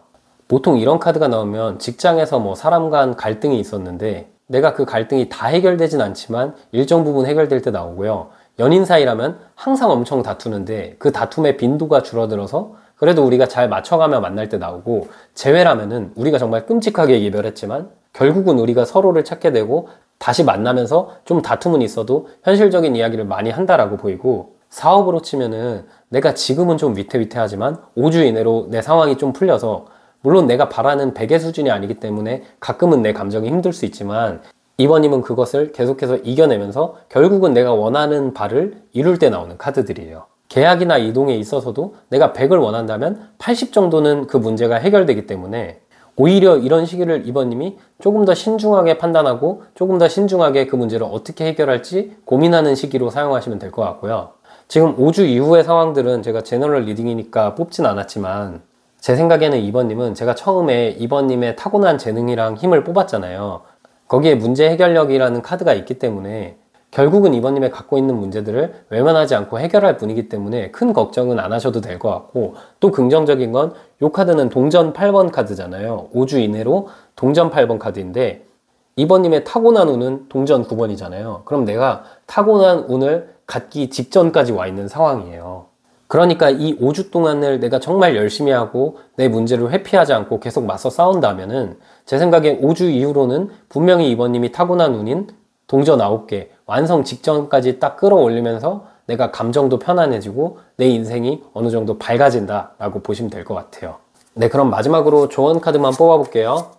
Speaker 1: 보통 이런 카드가 나오면 직장에서 뭐 사람 간 갈등이 있었는데 내가 그 갈등이 다 해결되진 않지만 일정 부분 해결될 때 나오고요. 연인 사이라면 항상 엄청 다투는데 그 다툼의 빈도가 줄어들어서 그래도 우리가 잘 맞춰가며 만날 때 나오고, 재회라면은 우리가 정말 끔찍하게 이별했지만 결국은 우리가 서로를 찾게 되고 다시 만나면서 좀 다툼은 있어도 현실적인 이야기를 많이 한다라고 보이고, 사업으로 치면은 내가 지금은 좀 위태위태하지만 5주 이내로 내 상황이 좀 풀려서, 물론 내가 바라는 100의 수준이 아니기 때문에 가끔은 내 감정이 힘들 수 있지만 이번님은 그것을 계속해서 이겨내면서 결국은 내가 원하는 바를 이룰 때 나오는 카드들이에요. 계약이나 이동에 있어서도 내가 100을 원한다면 80 정도는 그 문제가 해결되기 때문에 오히려 이런 시기를 이번님이 조금 더 신중하게 판단하고 조금 더 신중하게 그 문제를 어떻게 해결할지 고민하는 시기로 사용하시면 될 것 같고요. 지금 5주 이후의 상황들은 제가 제너럴 리딩이니까 뽑진 않았지만 제 생각에는 이번님은 제가 처음에 이번님의 타고난 재능이랑 힘을 뽑았잖아요. 거기에 문제 해결력이라는 카드가 있기 때문에 결국은 이번님의 갖고 있는 문제들을 외면하지 않고 해결할 분이기 때문에 큰 걱정은 안 하셔도 될 것 같고, 또 긍정적인 건 이 카드는 동전 8번 카드잖아요. 5주 이내로 동전 8번 카드인데 이번님의 타고난 운은 동전 9번이잖아요. 그럼 내가 타고난 운을 갖기 직전까지 와 있는 상황이에요. 그러니까 이 5주 동안을 내가 정말 열심히 하고 내 문제를 회피하지 않고 계속 맞서 싸운다면은 제 생각에 5주 이후로는 분명히 이번님이 타고난 운인 동전 9개 완성 직전까지 딱 끌어올리면서 내가 감정도 편안해지고 내 인생이 어느 정도 밝아진다 라고 보시면 될 것 같아요. 네, 그럼 마지막으로 조언 카드만 뽑아 볼게요.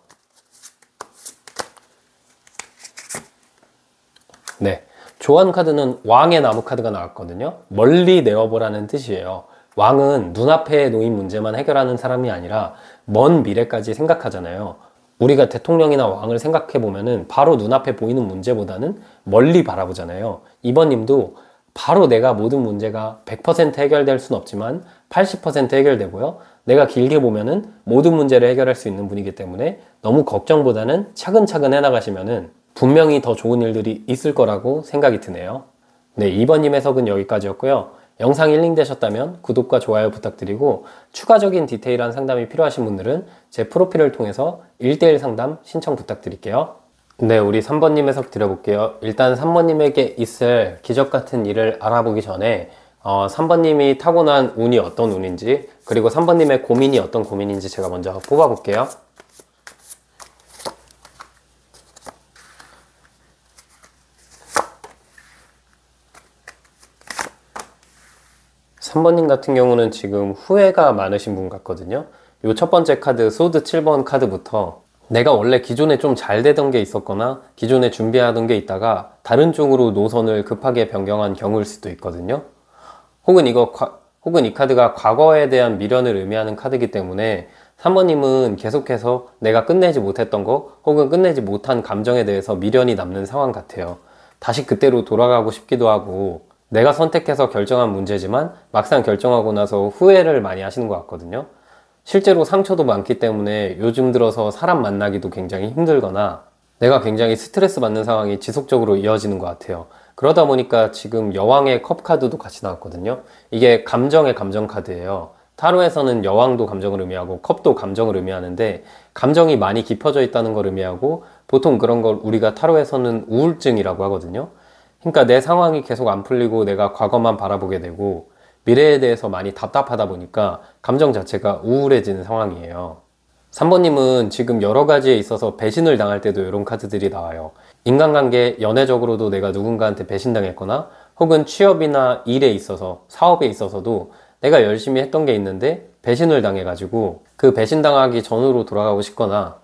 Speaker 1: 네, 조언 카드는 왕의 나무 카드가 나왔거든요. 멀리 내어보라는 뜻이에요. 왕은 눈앞에 놓인 문제만 해결하는 사람이 아니라 먼 미래까지 생각하잖아요. 우리가 대통령이나 왕을 생각해 보면은 바로 눈앞에 보이는 문제보다는 멀리 바라보잖아요. 이번님도 바로 내가 모든 문제가 100% 해결될 순 없지만 80% 해결되고요. 내가 길게 보면은 모든 문제를 해결할 수 있는 분이기 때문에 너무 걱정보다는 차근차근 해나가시면은 분명히 더 좋은 일들이 있을 거라고 생각이 드네요. 네, 이번님 해석은 여기까지였고요. 영상이 힐링되셨다면 구독과 좋아요 부탁드리고, 추가적인 디테일한 상담이 필요하신 분들은 제 프로필을 통해서 1대1 상담 신청 부탁드릴게요. 네, 우리 3번님 해석 드려볼게요. 일단 3번님에게 있을 기적 같은 일을 알아보기 전에 3번님이 타고난 운이 어떤 운인지, 그리고 3번님의 고민이 어떤 고민인지 제가 먼저 뽑아볼게요. 3번님 같은 경우는 지금 후회가 많으신 분 같거든요. 요 첫 번째 카드 소드 7번 카드부터 내가 원래 기존에 좀 잘 되던 게 있었거나 기존에 준비하던 게 있다가 다른 쪽으로 노선을 급하게 변경한 경우일 수도 있거든요. 혹은 이 카드가 과거에 대한 미련을 의미하는 카드이기 때문에 3번님은 계속해서 내가 끝내지 못했던 거 혹은 끝내지 못한 감정에 대해서 미련이 남는 상황 같아요. 다시 그때로 돌아가고 싶기도 하고, 내가 선택해서 결정한 문제지만 막상 결정하고 나서 후회를 많이 하시는 것 같거든요. 실제로 상처도 많기 때문에 요즘 들어서 사람 만나기도 굉장히 힘들거나 내가 굉장히 스트레스 받는 상황이 지속적으로 이어지는 것 같아요. 그러다 보니까 지금 여왕의 컵 카드도 같이 나왔거든요. 이게 감정의 감정 카드예요. 타로에서는 여왕도 감정을 의미하고 컵도 감정을 의미하는데, 감정이 많이 깊어져 있다는 걸 의미하고, 보통 그런 걸 우리가 타로에서는 우울증이라고 하거든요. 그러니까 내 상황이 계속 안 풀리고 내가 과거만 바라보게 되고, 미래에 대해서 많이 답답하다 보니까 감정 자체가 우울해지는 상황이에요. 3번님은 지금 여러 가지에 있어서 배신을 당할 때도 이런 카드들이 나와요. 인간관계, 연애적으로도 내가 누군가한테 배신당했거나 혹은 취업이나 일에 있어서, 사업에 있어서도 내가 열심히 했던 게 있는데 배신을 당해가지고 그 배신당하기 전으로 돌아가고 싶거나,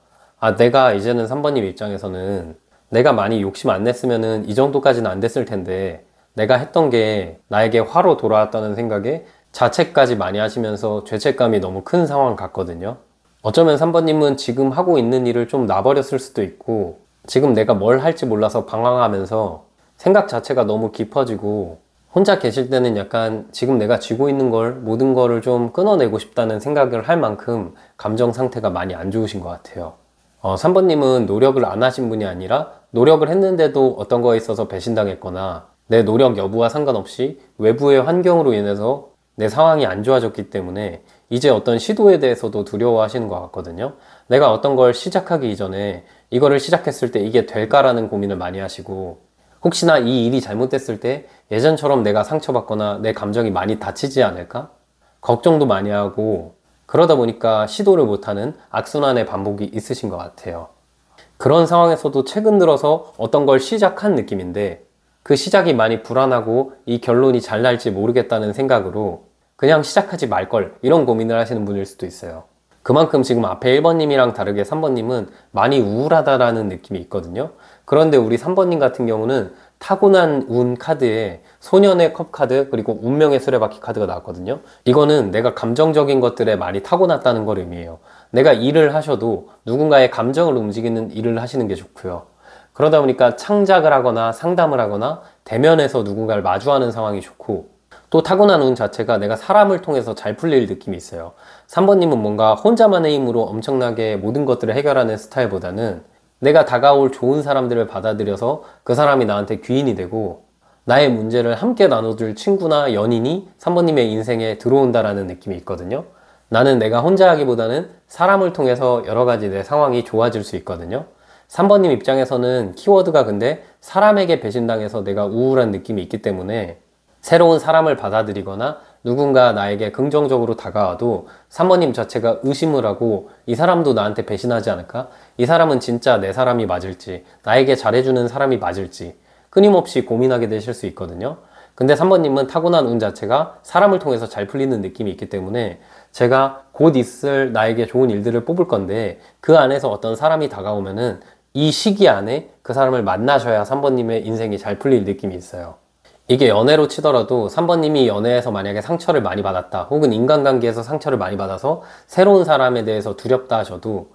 Speaker 1: 내가 이제는 3번님 입장에서는 내가 많이 욕심 안 냈으면은 이 정도까지는 안 됐을 텐데 내가 했던 게 나에게 화로 돌아왔다는 생각에 자책까지 많이 하시면서 죄책감이 너무 큰 상황 같거든요. 어쩌면 3번님은 지금 하고 있는 일을 좀 놔버렸을 수도 있고, 지금 내가 뭘 할지 몰라서 방황하면서 생각 자체가 너무 깊어지고, 혼자 계실 때는 약간 지금 내가 쥐고 있는 걸, 모든 거를 좀 끊어내고 싶다는 생각을 할 만큼 감정 상태가 많이 안 좋으신 것 같아요. 3번님은 노력을 안 하신 분이 아니라 노력을 했는데도 어떤 거에 있어서 배신당했거나 내 노력 여부와 상관없이 외부의 환경으로 인해서 내 상황이 안 좋아졌기 때문에 이제 어떤 시도에 대해서도 두려워하시는 것 같거든요. 내가 어떤 걸 시작하기 이전에 이거를 시작했을 때 이게 될까라는 고민을 많이 하시고, 혹시나 이 일이 잘못됐을 때 예전처럼 내가 상처받거나 내 감정이 많이 다치지 않을까? 걱정도 많이 하고, 그러다 보니까 시도를 못하는 악순환의 반복이 있으신 것 같아요. 그런 상황에서도 최근 들어서 어떤 걸 시작한 느낌인데 그 시작이 많이 불안하고 이 결론이 잘 날지 모르겠다는 생각으로 그냥 시작하지 말걸, 이런 고민을 하시는 분일 수도 있어요. 그만큼 지금 앞에 1번님이랑 다르게 3번님은 많이 우울하다라는 느낌이 있거든요. 그런데 우리 3번님 같은 경우는 타고난 운 카드에 소년의 컵 카드, 그리고 운명의 수레바퀴 카드가 나왔거든요. 이거는 내가 감정적인 것들에 많이 타고났다는 걸 의미해요. 내가 일을 하셔도 누군가의 감정을 움직이는 일을 하시는 게 좋고요. 그러다 보니까 창작을 하거나 상담을 하거나 대면에서 누군가를 마주하는 상황이 좋고, 또 타고난 운 자체가 내가 사람을 통해서 잘 풀릴 느낌이 있어요. 3번님은 뭔가 혼자만의 힘으로 엄청나게 모든 것들을 해결하는 스타일보다는 내가 다가올 좋은 사람들을 받아들여서 그 사람이 나한테 귀인이 되고 나의 문제를 함께 나눠줄 친구나 연인이 3번님의 인생에 들어온다라는 느낌이 있거든요. 나는 내가 혼자 하기보다는 사람을 통해서 여러 가지 내 상황이 좋아질 수 있거든요. 3번님 입장에서는 키워드가 근데 사람에게 배신당해서 내가 우울한 느낌이 있기 때문에 새로운 사람을 받아들이거나 누군가 나에게 긍정적으로 다가와도 3번님 자체가 의심을 하고, 이 사람도 나한테 배신하지 않을까? 이 사람은 진짜 내 사람이 맞을지, 나에게 잘해주는 사람이 맞을지 끊임없이 고민하게 되실 수 있거든요. 근데 3번님은 타고난 운 자체가 사람을 통해서 잘 풀리는 느낌이 있기 때문에 제가 곧 있을 나에게 좋은 일들을 뽑을 건데 그 안에서 어떤 사람이 다가오면은 이 시기 안에 그 사람을 만나셔야 3번님의 인생이 잘 풀릴 느낌이 있어요. 이게 연애로 치더라도 3번님이 연애에서 만약에 상처를 많이 받았다, 혹은 인간관계에서 상처를 많이 받아서 새로운 사람에 대해서 두렵다 하셔도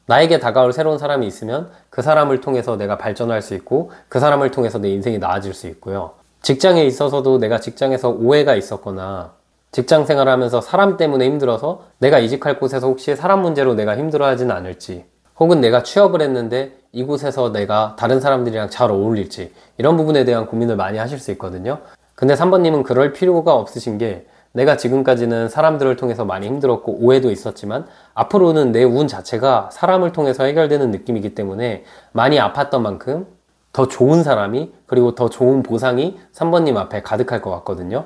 Speaker 1: 나에게 다가올 새로운 사람이 있으면 그 사람을 통해서 내가 발전할 수 있고 그 사람을 통해서 내 인생이 나아질 수 있고요. 직장에 있어서도 내가 직장에서 오해가 있었거나 직장 생활하면서 사람 때문에 힘들어서 내가 이직할 곳에서 혹시 사람 문제로 내가 힘들어하진 않을지, 혹은 내가 취업을 했는데 이곳에서 내가 다른 사람들이랑 잘 어울릴지, 이런 부분에 대한 고민을 많이 하실 수 있거든요. 근데 3번님은 그럴 필요가 없으신 게, 내가 지금까지는 사람들을 통해서 많이 힘들었고 오해도 있었지만 앞으로는 내 운 자체가 사람을 통해서 해결되는 느낌이기 때문에 많이 아팠던 만큼 더 좋은 사람이, 그리고 더 좋은 보상이 3번님 앞에 가득할 것 같거든요.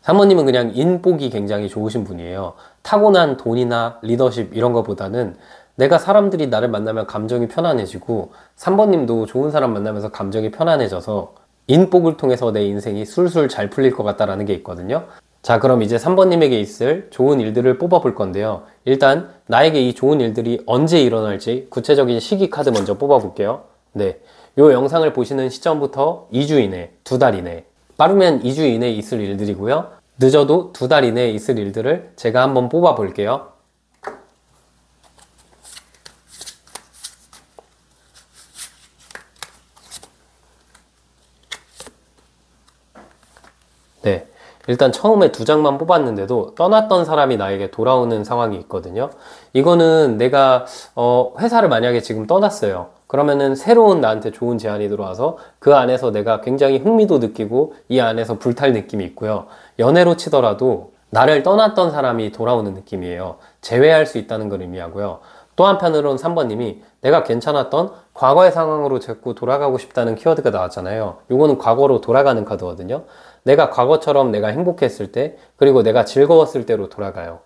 Speaker 1: 3번님은 그냥 인복이 굉장히 좋으신 분이에요. 타고난 돈이나 리더십 이런 것보다는 내가 사람들이 나를 만나면 감정이 편안해지고, 3번님도 좋은 사람 만나면서 감정이 편안해져서 인복을 통해서 내 인생이 술술 잘 풀릴 것 같다라는 게 있거든요. 자, 그럼 이제 3번님에게 있을 좋은 일들을 뽑아볼 건데요. 일단 나에게 이 좋은 일들이 언제 일어날지 구체적인 시기 카드 먼저 뽑아볼게요. 네, 요 영상을 보시는 시점부터 2주 이내, 2달 이내, 빠르면 2주 이내에 있을 일들이고요. 늦어도 2달 이내에 있을 일들을 제가 한번 뽑아볼게요. 네, 일단 처음에 2장만 뽑았는데도 떠났던 사람이 나에게 돌아오는 상황이 있거든요. 이거는 내가 회사를 만약에 지금 떠났어요. 그러면은 새로운 나한테 좋은 제안이 들어와서 그 안에서 내가 굉장히 흥미도 느끼고 이 안에서 불탈 느낌이 있고요. 연애로 치더라도 나를 떠났던 사람이 돌아오는 느낌이에요. 재회할 수 있다는 걸 의미하고요. 또 한편으로는 3번님이 내가 괜찮았던 과거의 상황으로 자꾸 돌아가고 싶다는 키워드가 나왔잖아요. 요거는 과거로 돌아가는 카드거든요. 내가 과거처럼 내가 행복했을 때, 그리고 내가 즐거웠을 때로 돌아가요.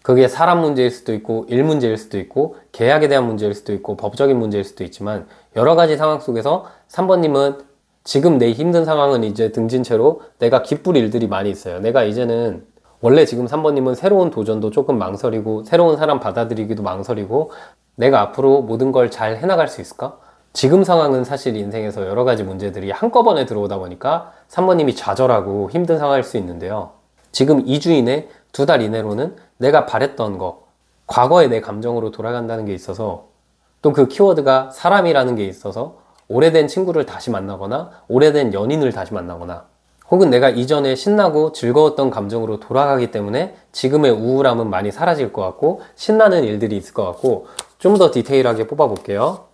Speaker 1: 그게 사람 문제일 수도 있고, 일 문제일 수도 있고, 계약에 대한 문제일 수도 있고, 법적인 문제일 수도 있지만, 여러 가지 상황 속에서 3번님은 지금 내 힘든 상황은 이제 등진 채로 내가 기쁠 일들이 많이 있어요. 내가 이제는 원래 지금 3번님은 새로운 도전도 조금 망설이고, 새로운 사람 받아들이기도 망설이고, 내가 앞으로 모든 걸 잘 해나갈 수 있을까? 지금 상황은 사실 인생에서 여러 가지 문제들이 한꺼번에 들어오다 보니까 3번님이 좌절하고 힘든 상황일 수 있는데요. 지금 2주 이내, 2달 이내로는 내가 바랬던 거, 과거의 내 감정으로 돌아간다는 게 있어서, 또 그 키워드가 사람이라는 게 있어서 오래된 친구를 다시 만나거나 오래된 연인을 다시 만나거나, 혹은 내가 이전에 신나고 즐거웠던 감정으로 돌아가기 때문에 지금의 우울함은 많이 사라질 것 같고 신나는 일들이 있을 것 같고, 좀 더 디테일하게 뽑아 볼게요.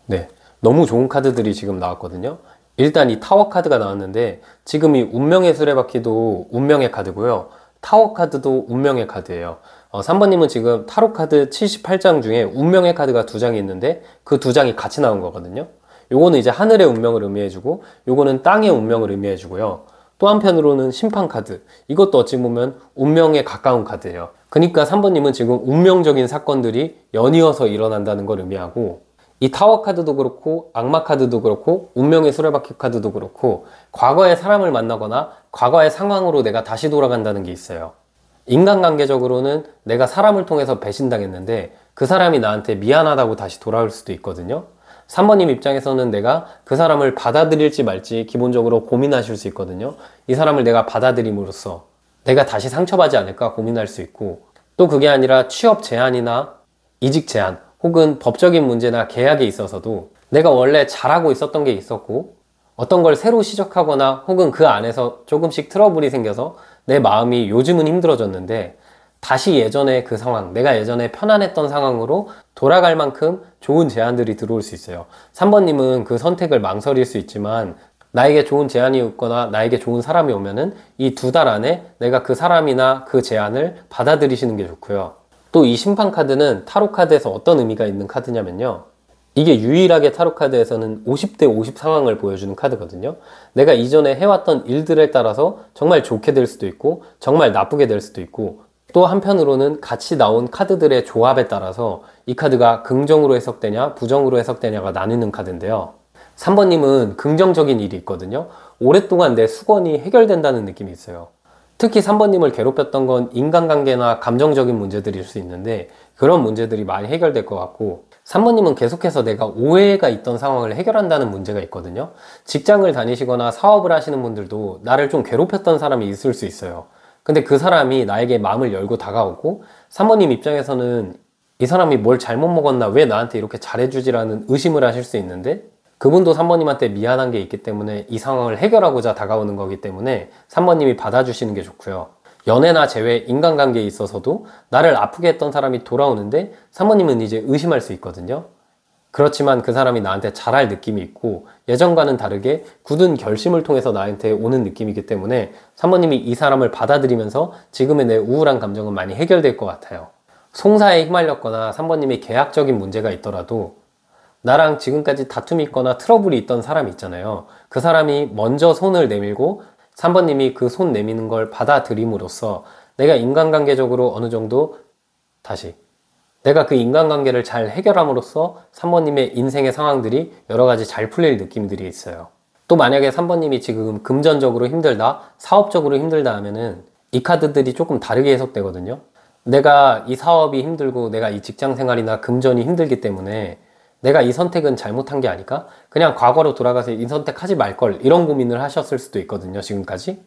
Speaker 1: 네, 너무 좋은 카드들이 지금 나왔거든요. 일단 이 타워 카드가 나왔는데, 지금 이 운명의 수레바퀴도 운명의 카드고요, 타워 카드도 운명의 카드예요. 3번님은 지금 타로 카드 78장 중에 운명의 카드가 2장이 있는데 그 2장이 같이 나온 거거든요. 요거는 이제 하늘의 운명을 의미해주고, 요거는 땅의 운명을 의미해주고요. 또 한편으로는 심판 카드, 이것도 어찌 보면 운명에 가까운 카드예요. 그러니까 3번님은 지금 운명적인 사건들이 연이어서 일어난다는 걸 의미하고, 이 타워 카드도 그렇고 악마 카드도 그렇고 운명의 수레바퀴 카드도 그렇고 과거의 사람을 만나거나 과거의 상황으로 내가 다시 돌아간다는 게 있어요. 인간관계적으로는 내가 사람을 통해서 배신당했는데 그 사람이 나한테 미안하다고 다시 돌아올 수도 있거든요. 3번님 입장에서는 내가 그 사람을 받아들일지 말지 기본적으로 고민하실 수 있거든요. 이 사람을 내가 받아들임으로써 내가 다시 상처받지 않을까 고민할 수 있고, 또 그게 아니라 취업 제한이나 이직 제한, 혹은 법적인 문제나 계약에 있어서도 내가 원래 잘하고 있었던 게 있었고 어떤 걸 새로 시작하거나 혹은 그 안에서 조금씩 트러블이 생겨서 내 마음이 요즘은 힘들어졌는데 다시 예전의 그 상황, 내가 예전에 편안했던 상황으로 돌아갈 만큼 좋은 제안들이 들어올 수 있어요. 3번님은 그 선택을 망설일 수 있지만 나에게 좋은 제안이 오거나 나에게 좋은 사람이 오면은 이 2달 안에 내가 그 사람이나 그 제안을 받아들이시는 게 좋고요. 또 이 심판 카드는 타로 카드에서 어떤 의미가 있는 카드냐면요, 이게 유일하게 타로 카드에서는 50대 50 상황을 보여주는 카드거든요. 내가 이전에 해왔던 일들에 따라서 정말 좋게 될 수도 있고 정말 나쁘게 될 수도 있고, 또 한편으로는 같이 나온 카드들의 조합에 따라서 이 카드가 긍정으로 해석되냐 부정으로 해석되냐가 나뉘는 카드인데요. 3번님은 긍정적인 일이 있거든요. 오랫동안 내 수건이 해결된다는 느낌이 있어요. 특히 3번님을 괴롭혔던 건 인간관계나 감정적인 문제들일 수 있는데 그런 문제들이 많이 해결될 것 같고, 3번님은 계속해서 내가 오해가 있던 상황을 해결한다는 문제가 있거든요. 직장을 다니시거나 사업을 하시는 분들도 나를 좀 괴롭혔던 사람이 있을 수 있어요. 근데 그 사람이 나에게 마음을 열고 다가오고 3번님 입장에서는 이 사람이 뭘 잘못 먹었나, 왜 나한테 이렇게 잘해주지라는 의심을 하실 수 있는데, 그분도 3번님한테 미안한 게 있기 때문에 이 상황을 해결하고자 다가오는 거기 때문에 3번님이 받아주시는 게 좋고요. 연애나 재회, 인간관계에 있어서도 나를 아프게 했던 사람이 돌아오는데 3번님은 이제 의심할 수 있거든요. 그렇지만 그 사람이 나한테 잘할 느낌이 있고 예전과는 다르게 굳은 결심을 통해서 나한테 오는 느낌이기 때문에 3번님이 이 사람을 받아들이면서 지금의 내 우울한 감정은 많이 해결될 것 같아요. 송사에 휘말렸거나 3번님이 계약적인 문제가 있더라도 나랑 지금까지 다툼이 있거나 트러블이 있던 사람이 있잖아요. 그 사람이 먼저 손을 내밀고 3번님이 그 손 내미는 걸 받아들임으로써 내가 인간관계적으로 어느 정도 내가 그 인간관계를 잘 해결함으로써 3번님의 인생의 상황들이 여러 가지 잘 풀릴 느낌들이 있어요. 또 만약에 3번님이 지금 금전적으로 힘들다, 사업적으로 힘들다 하면은 이 카드들이 조금 다르게 해석되거든요. 내가 이 사업이 힘들고 내가 이 직장 생활이나 금전이 힘들기 때문에 내가 이 선택은 잘못한 게 아닐까? 그냥 과거로 돌아가서 이 선택하지 말걸, 이런 고민을 하셨을 수도 있거든요, 지금까지.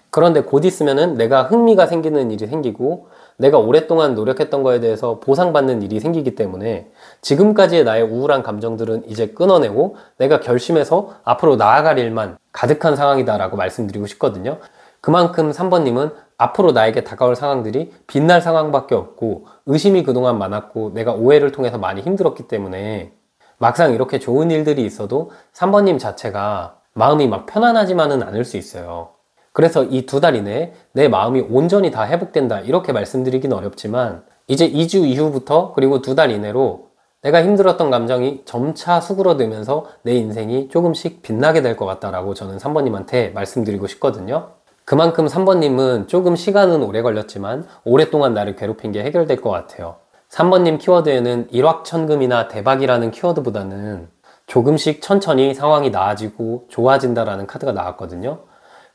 Speaker 1: 그런데 곧 있으면은 내가 흥미가 생기는 일이 생기고 내가 오랫동안 노력했던 거에 대해서 보상받는 일이 생기기 때문에 지금까지의 나의 우울한 감정들은 이제 끊어내고 내가 결심해서 앞으로 나아갈 일만 가득한 상황이다 라고 말씀드리고 싶거든요. 그만큼 3번님은 앞으로 나에게 다가올 상황들이 빛날 상황밖에 없고 의심이 그동안 많았고 내가 오해를 통해서 많이 힘들었기 때문에 막상 이렇게 좋은 일들이 있어도 3번님 자체가 마음이 막 편안하지만은 않을 수 있어요. 그래서 이 2달 이내에 내 마음이 온전히 다 회복된다 이렇게 말씀드리긴 어렵지만 이제 2주 이후부터 그리고 2달 이내로 내가 힘들었던 감정이 점차 수그러들면서 내 인생이 조금씩 빛나게 될 것 같다라고 저는 3번님한테 말씀드리고 싶거든요. 그만큼 3번님은 조금 시간은 오래 걸렸지만 오랫동안 나를 괴롭힌 게 해결될 것 같아요. 3번님 키워드에는 일확천금이나 대박이라는 키워드보다는 조금씩 천천히 상황이 나아지고 좋아진다라는 카드가 나왔거든요.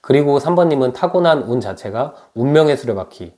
Speaker 1: 그리고 3번님은 타고난 운 자체가 운명의 수레바퀴.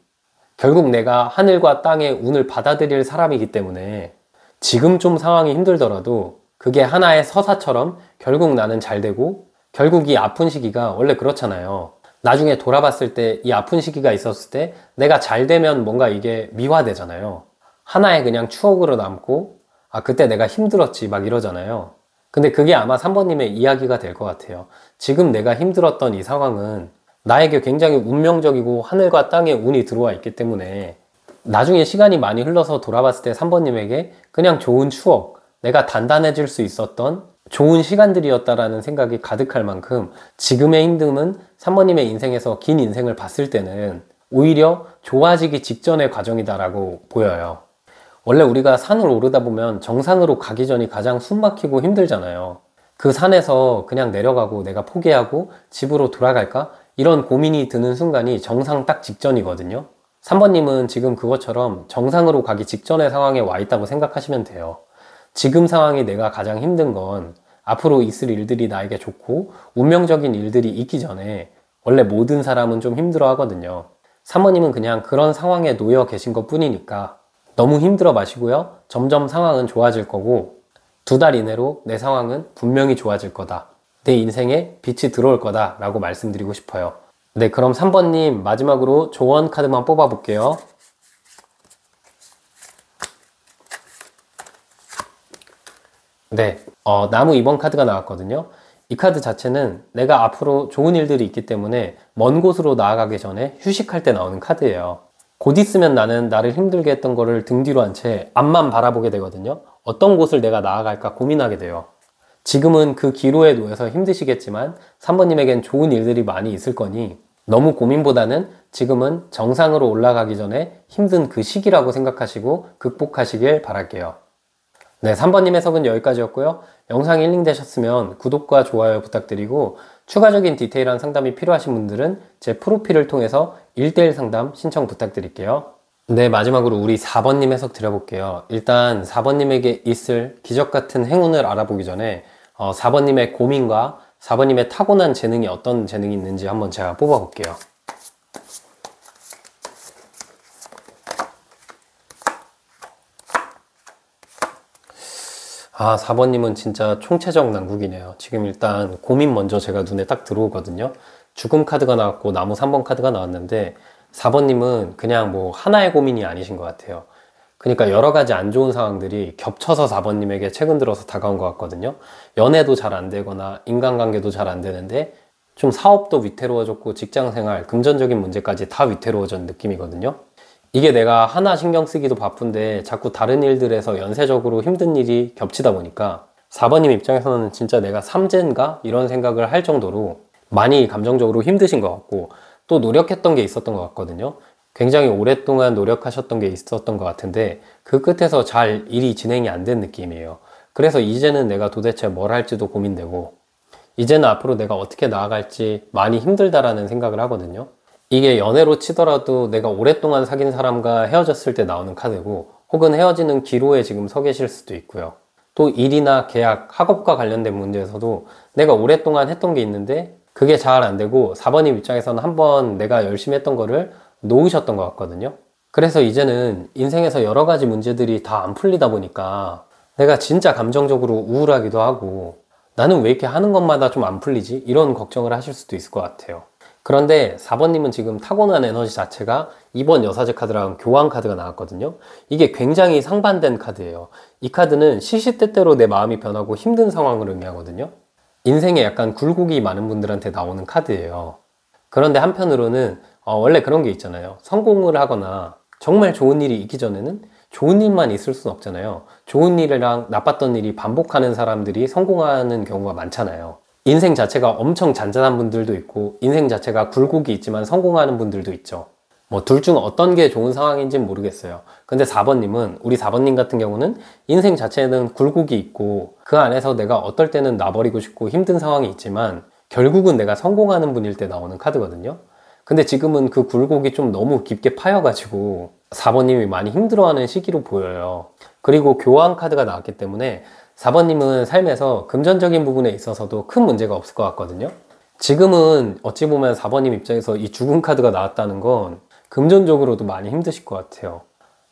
Speaker 1: 결국 내가 하늘과 땅의 운을 받아들일 사람이기 때문에 지금 좀 상황이 힘들더라도 그게 하나의 서사처럼 결국 나는 잘 되고, 결국 이 아픈 시기가 원래 그렇잖아요. 나중에 돌아봤을 때 이 아픈 시기가 있었을 때 내가 잘 되면 뭔가 이게 미화되잖아요. 하나의 그냥 추억으로 남고, 아 그때 내가 힘들었지 막 이러잖아요. 근데 그게 아마 3번님의 이야기가 될 것 같아요. 지금 내가 힘들었던 이 상황은 나에게 굉장히 운명적이고 하늘과 땅의 운이 들어와 있기 때문에 나중에 시간이 많이 흘러서 돌아봤을 때 3번님에게 그냥 좋은 추억, 내가 단단해질 수 있었던 좋은 시간들이었다라는 생각이 가득할 만큼 지금의 힘듦은 3번님의 인생에서 긴 인생을 봤을 때는 오히려 좋아지기 직전의 과정이다라고 보여요. 원래 우리가 산을 오르다 보면 정상으로 가기 전이 가장 숨막히고 힘들잖아요. 그 산에서 그냥 내려가고 내가 포기하고 집으로 돌아갈까? 이런 고민이 드는 순간이 정상 딱 직전이거든요. 3번님은 지금 그것처럼 정상으로 가기 직전의 상황에 와 있다고 생각하시면 돼요. 지금 상황이 내가 가장 힘든 건 앞으로 있을 일들이 나에게 좋고 운명적인 일들이 있기 전에 원래 모든 사람은 좀 힘들어 하거든요. 3번님은 그냥 그런 상황에 놓여 계신 것 뿐이니까 너무 힘들어 마시고요. 점점 상황은 좋아질 거고 2달 이내로 내 상황은 분명히 좋아질 거다. 내 인생에 빛이 들어올 거다 라고 말씀드리고 싶어요. 네, 그럼 3번님 마지막으로 조언 카드만 뽑아 볼게요. 네, 나무 2번 카드가 나왔거든요. 이 카드 자체는 내가 앞으로 좋은 일들이 있기 때문에 먼 곳으로 나아가기 전에 휴식할 때 나오는 카드예요. 곧 있으면 나는 나를 힘들게 했던 거를 등 뒤로 한 채 앞만 바라보게 되거든요. 어떤 곳을 내가 나아갈까 고민하게 돼요. 지금은 그 기로에 놓여서 힘드시겠지만 3번님에겐 좋은 일들이 많이 있을 거니 너무 고민보다는 지금은 정상으로 올라가기 전에 힘든 그 시기라고 생각하시고 극복하시길 바랄게요. 네, 3번님 해석은 여기까지였고요. 영상이 힐링되셨으면 구독과 좋아요 부탁드리고 추가적인 디테일한 상담이 필요하신 분들은 제 프로필을 통해서 1대1 상담 신청 부탁드릴게요. 네, 마지막으로 우리 4번님 해석 드려볼게요. 일단 4번님에게 있을 기적 같은 행운을 알아보기 전에 4번님의 고민과 4번님의 타고난 재능이 어떤 재능이 있는지 한번 제가 뽑아볼게요. 아, 4번님은 진짜 총체적 난국이네요. 지금 일단 고민 먼저 제가 눈에 딱 들어오거든요. 죽음 카드가 나왔고 나무 3번 카드가 나왔는데 4번님은 그냥 뭐 하나의 고민이 아니신 것 같아요. 그러니까 여러 가지 안 좋은 상황들이 겹쳐서 4번님에게 최근 들어서 다가온 것 같거든요. 연애도 잘 안 되거나 인간관계도 잘 안 되는데 좀 사업도 위태로워졌고 직장생활, 금전적인 문제까지 다 위태로워진 느낌이거든요. 이게 내가 하나 신경 쓰기도 바쁜데 자꾸 다른 일들에서 연쇄적으로 힘든 일이 겹치다 보니까 4번님 입장에서는 진짜 내가 삼재인가? 이런 생각을 할 정도로 많이 감정적으로 힘드신 것 같고 또 노력했던 게 있었던 것 같거든요. 굉장히 오랫동안 노력하셨던 게 있었던 것 같은데 그 끝에서 잘 일이 진행이 안 된 느낌이에요. 그래서 이제는 내가 도대체 뭘 할지도 고민되고 이제는 앞으로 내가 어떻게 나아갈지 많이 힘들다라는 생각을 하거든요. 이게 연애로 치더라도 내가 오랫동안 사귄 사람과 헤어졌을 때 나오는 카드고 혹은 헤어지는 기로에 지금 서 계실 수도 있고요. 또 일이나 계약, 학업과 관련된 문제에서도 내가 오랫동안 했던 게 있는데 그게 잘 안 되고 4번님 입장에서는 한번 내가 열심히 했던 거를 놓으셨던 것 같거든요. 그래서 이제는 인생에서 여러 가지 문제들이 다 안 풀리다 보니까 내가 진짜 감정적으로 우울하기도 하고 나는 왜 이렇게 하는 것마다 좀 안 풀리지? 이런 걱정을 하실 수도 있을 것 같아요. 그런데 4번님은 지금 타고난 에너지 자체가 2번 여사제 카드랑 교환 카드가 나왔거든요. 이게 굉장히 상반된 카드예요. 이 카드는 시시때때로 내 마음이 변하고 힘든 상황을 의미하거든요. 인생에 약간 굴곡이 많은 분들한테 나오는 카드예요. 그런데 한편으로는 원래 그런 게 있잖아요. 성공을 하거나 정말 좋은 일이 있기 전에는 좋은 일만 있을 수는 없잖아요. 좋은 일이랑 나빴던 일이 반복하는 사람들이 성공하는 경우가 많잖아요. 인생 자체가 엄청 잔잔한 분들도 있고 인생 자체가 굴곡이 있지만 성공하는 분들도 있죠. 뭐 둘 중 어떤 게 좋은 상황인지는 모르겠어요. 근데 4번님은, 우리 4번님 같은 경우는 인생 자체는 굴곡이 있고 그 안에서 내가 어떨 때는 놔버리고 싶고 힘든 상황이 있지만 결국은 내가 성공하는 분일 때 나오는 카드거든요. 근데 지금은 그 굴곡이 좀 너무 깊게 파여가지고 4번님이 많이 힘들어하는 시기로 보여요. 그리고 교환 카드가 나왔기 때문에 4번님은 삶에서 금전적인 부분에 있어서도 큰 문제가 없을 것 같거든요. 지금은 어찌 보면 4번님 입장에서 이 죽은 카드가 나왔다는 건 금전적으로도 많이 힘드실 것 같아요.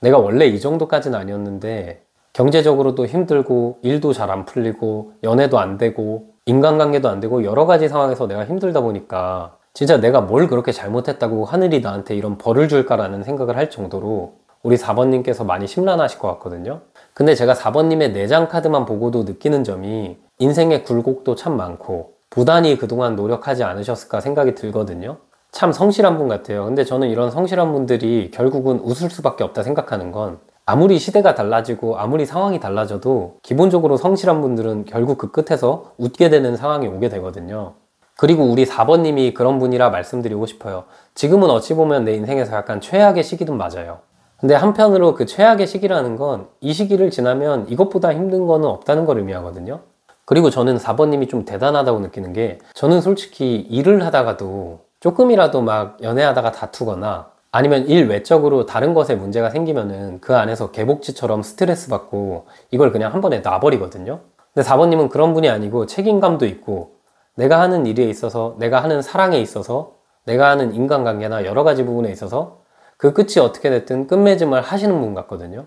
Speaker 1: 내가 원래 이 정도까지는 아니었는데 경제적으로도 힘들고 일도 잘 안 풀리고 연애도 안 되고 인간관계도 안 되고 여러 가지 상황에서 내가 힘들다 보니까 진짜 내가 뭘 그렇게 잘못했다고 하늘이 나한테 이런 벌을 줄까라는 생각을 할 정도로 우리 4번님께서 많이 심란하실 것 같거든요. 근데 제가 4번님의 내장 카드만 보고도 느끼는 점이 인생의 굴곡도 참 많고 부단히 그동안 노력하지 않으셨을까 생각이 들거든요. 참 성실한 분 같아요. 근데 저는 이런 성실한 분들이 결국은 웃을 수밖에 없다 생각하는 건 아무리 시대가 달라지고 아무리 상황이 달라져도 기본적으로 성실한 분들은 결국 그 끝에서 웃게 되는 상황이 오게 되거든요. 그리고 우리 4번님이 그런 분이라 말씀드리고 싶어요. 지금은 어찌 보면 내 인생에서 약간 최악의 시기든 맞아요. 근데 한편으로 그 최악의 시기라는 건 이 시기를 지나면 이것보다 힘든 거는 없다는 걸 의미하거든요. 그리고 저는 4번님이 좀 대단하다고 느끼는 게 저는 솔직히 일을 하다가도 조금이라도 막 연애하다가 다투거나 아니면 일 외적으로 다른 것에 문제가 생기면은 그 안에서 개복치처럼 스트레스 받고 이걸 그냥 한 번에 놔버리거든요. 근데 4번님은 그런 분이 아니고 책임감도 있고 내가 하는 일에 있어서, 내가 하는 사랑에 있어서, 내가 하는 인간관계나 여러 가지 부분에 있어서 그 끝이 어떻게 됐든 끝맺음을 하시는 분 같거든요.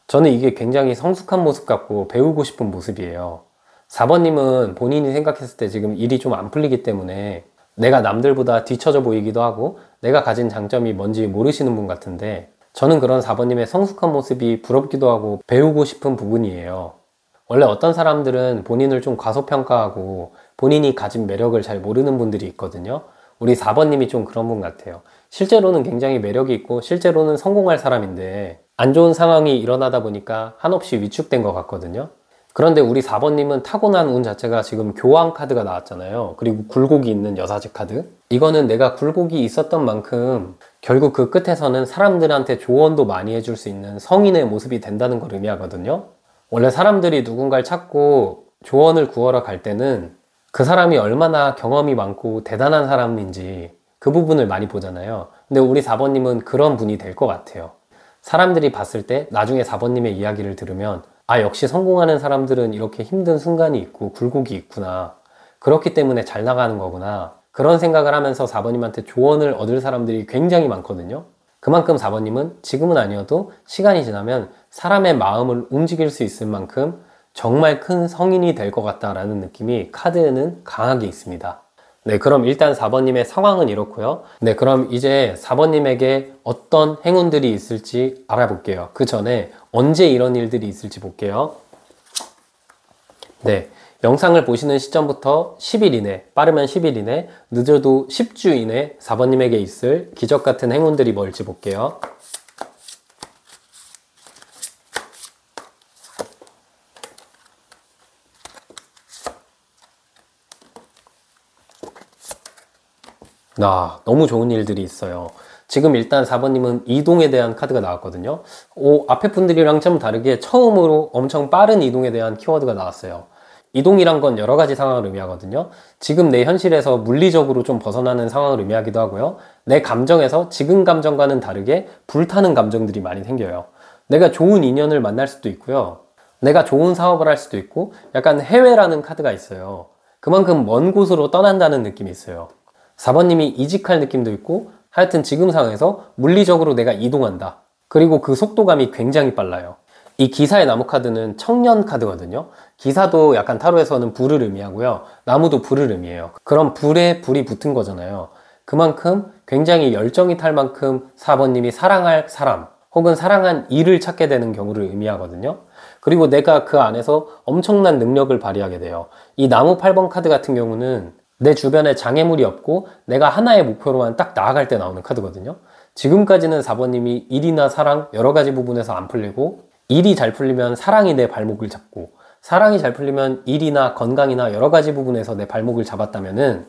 Speaker 1: 저는 이게 굉장히 성숙한 모습 같고 배우고 싶은 모습이에요. 4번님은 본인이 생각했을 때 지금 일이 좀 안 풀리기 때문에 내가 남들보다 뒤처져 보이기도 하고 내가 가진 장점이 뭔지 모르시는 분 같은데 저는 그런 4번님의 성숙한 모습이 부럽기도 하고 배우고 싶은 부분이에요. 원래 어떤 사람들은 본인을 좀 과소평가하고 본인이 가진 매력을 잘 모르는 분들이 있거든요. 우리 4번님이 좀 그런 분 같아요. 실제로는 굉장히 매력이 있고 실제로는 성공할 사람인데 안 좋은 상황이 일어나다 보니까 한없이 위축된 것 같거든요. 그런데 우리 4번님은 타고난 운 자체가 지금 교황 카드가 나왔잖아요. 그리고 굴곡이 있는 여사제 카드. 이거는 내가 굴곡이 있었던 만큼 결국 그 끝에서는 사람들한테 조언도 많이 해줄 수 있는 성인의 모습이 된다는 걸 의미하거든요. 원래 사람들이 누군가를 찾고 조언을 구하러 갈 때는 그 사람이 얼마나 경험이 많고 대단한 사람인지 그 부분을 많이 보잖아요. 근데 우리 4번님은 그런 분이 될 것 같아요. 사람들이 봤을 때 나중에 4번님의 이야기를 들으면 아, 역시 성공하는 사람들은 이렇게 힘든 순간이 있고 굴곡이 있구나. 그렇기 때문에 잘 나가는 거구나. 그런 생각을 하면서 4번님한테 조언을 얻을 사람들이 굉장히 많거든요. 그만큼 4번님은 지금은 아니어도 시간이 지나면 사람의 마음을 움직일 수 있을 만큼 정말 큰 성인이 될 것 같다라는 느낌이 카드에는 강하게 있습니다. 네, 그럼 일단 4번님의 상황은 이렇고요. 네, 그럼 이제 4번님에게 어떤 행운들이 있을지 알아볼게요. 그 전에 언제 이런 일들이 있을지 볼게요. 네, 영상을 보시는 시점부터 10일 이내, 빠르면 10일 이내, 늦어도 10주 이내 4번님에게 있을 기적 같은 행운들이 뭘지 볼게요. 너무 좋은 일들이 있어요. 지금 일단 4번님은 이동에 대한 카드가 나왔거든요. 앞에 분들이랑 좀 다르게 처음으로 엄청 빠른 이동에 대한 키워드가 나왔어요. 이동이란 건 여러 가지 상황을 의미하거든요. 지금 내 현실에서 물리적으로 좀 벗어나는 상황을 의미하기도 하고요. 내 감정에서 지금 감정과는 다르게 불타는 감정들이 많이 생겨요. 내가 좋은 인연을 만날 수도 있고요. 내가 좋은 사업을 할 수도 있고 약간 해외라는 카드가 있어요. 그만큼 먼 곳으로 떠난다는 느낌이 있어요. 4번님이 이직할 느낌도 있고 하여튼 지금 상황에서 물리적으로 내가 이동한다. 그리고 그 속도감이 굉장히 빨라요. 이 기사의 나무 카드는 청년 카드거든요. 기사도 약간 타로에서는 불을 의미하고요. 나무도 불을 의미해요. 그럼 불에 불이 붙은 거잖아요. 그만큼 굉장히 열정이 탈 만큼 4번님이 사랑할 사람 혹은 사랑한 일을 찾게 되는 경우를 의미하거든요. 그리고 내가 그 안에서 엄청난 능력을 발휘하게 돼요. 이 나무 8번 카드 같은 경우는 내 주변에 장애물이 없고 내가 하나의 목표로만 딱 나아갈 때 나오는 카드거든요. 지금까지는 4번님이 일이나 사랑 여러 가지 부분에서 안 풀리고 일이 잘 풀리면 사랑이 내 발목을 잡고 사랑이 잘 풀리면 일이나 건강이나 여러 가지 부분에서 내 발목을 잡았다면은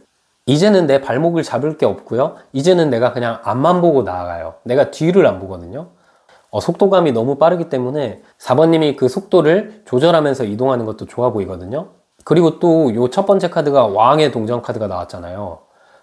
Speaker 1: 이제는 내 발목을 잡을 게 없고요. 이제는 내가 그냥 앞만 보고 나아가요. 내가 뒤를 안 보거든요. 속도감이 너무 빠르기 때문에 4번님이 그 속도를 조절하면서 이동하는 것도 좋아 보이거든요. 그리고 또 요 첫 번째 카드가 왕의 동전 카드가 나왔잖아요.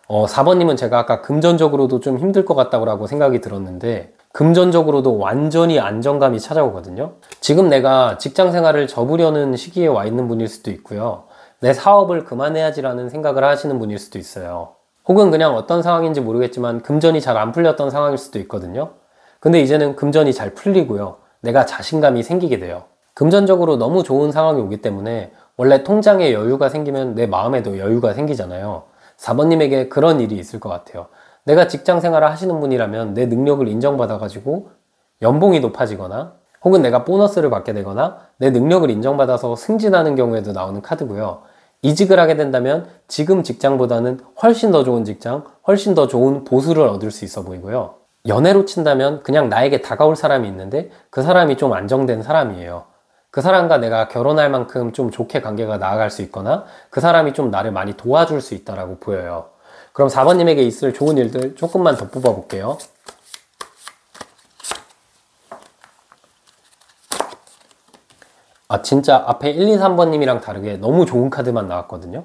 Speaker 1: 4번님은 제가 아까 금전적으로도 좀 힘들 것 같다고 생각이 들었는데 금전적으로도 완전히 안정감이 찾아오거든요. 지금 내가 직장 생활을 접으려는 시기에 와 있는 분일 수도 있고요. 내 사업을 그만해야지라는 생각을 하시는 분일 수도 있어요. 혹은 그냥 어떤 상황인지 모르겠지만 금전이 잘 안 풀렸던 상황일 수도 있거든요. 근데 이제는 금전이 잘 풀리고요. 내가 자신감이 생기게 돼요. 금전적으로 너무 좋은 상황이 오기 때문에 원래 통장에 여유가 생기면 내 마음에도 여유가 생기잖아요. 4번님에게 그런 일이 있을 것 같아요. 내가 직장 생활을 하시는 분이라면 내 능력을 인정받아가지고 연봉이 높아지거나 혹은 내가 보너스를 받게 되거나 내 능력을 인정받아서 승진하는 경우에도 나오는 카드고요. 이직을 하게 된다면 지금 직장보다는 훨씬 더 좋은 직장, 훨씬 더 좋은 보수를 얻을 수 있어 보이고요. 연애로 친다면 그냥 나에게 다가올 사람이 있는데 그 사람이 좀 안정된 사람이에요. 그 사람과 내가 결혼할 만큼 좀 좋게 관계가 나아갈 수 있거나 그 사람이 좀 나를 많이 도와줄 수 있다라고 보여요. 그럼 4번님에게 있을 좋은 일들 조금만 더 뽑아 볼게요. 진짜 앞에 1, 2, 3번님이랑 다르게 너무 좋은 카드만 나왔거든요.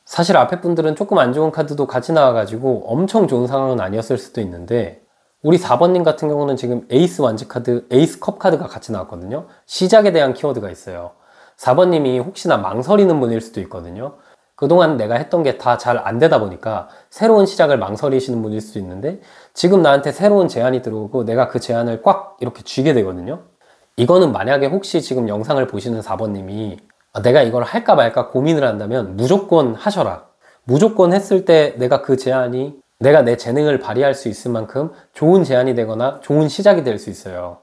Speaker 1: 사실 앞에 분들은 조금 안 좋은 카드도 같이 나와가지고 엄청 좋은 상황은 아니었을 수도 있는데 우리 4번님 같은 경우는 지금 에이스 완즈 카드, 에이스 컵 카드가 같이 나왔거든요. 시작에 대한 키워드가 있어요. 4번님이 혹시나 망설이는 분일 수도 있거든요. 그동안 내가 했던 게 다 잘 안 되다 보니까 새로운 시작을 망설이시는 분일 수도 있는데 지금 나한테 새로운 제안이 들어오고 내가 그 제안을 꽉 이렇게 쥐게 되거든요. 이거는 만약에 혹시 지금 영상을 보시는 4번님이 내가 이걸 할까 말까 고민을 한다면 무조건 하셔라. 무조건 했을 때 내가 그 제안이 내가 내 재능을 발휘할 수 있을 만큼 좋은 제안이 되거나 좋은 시작이 될 수 있어요.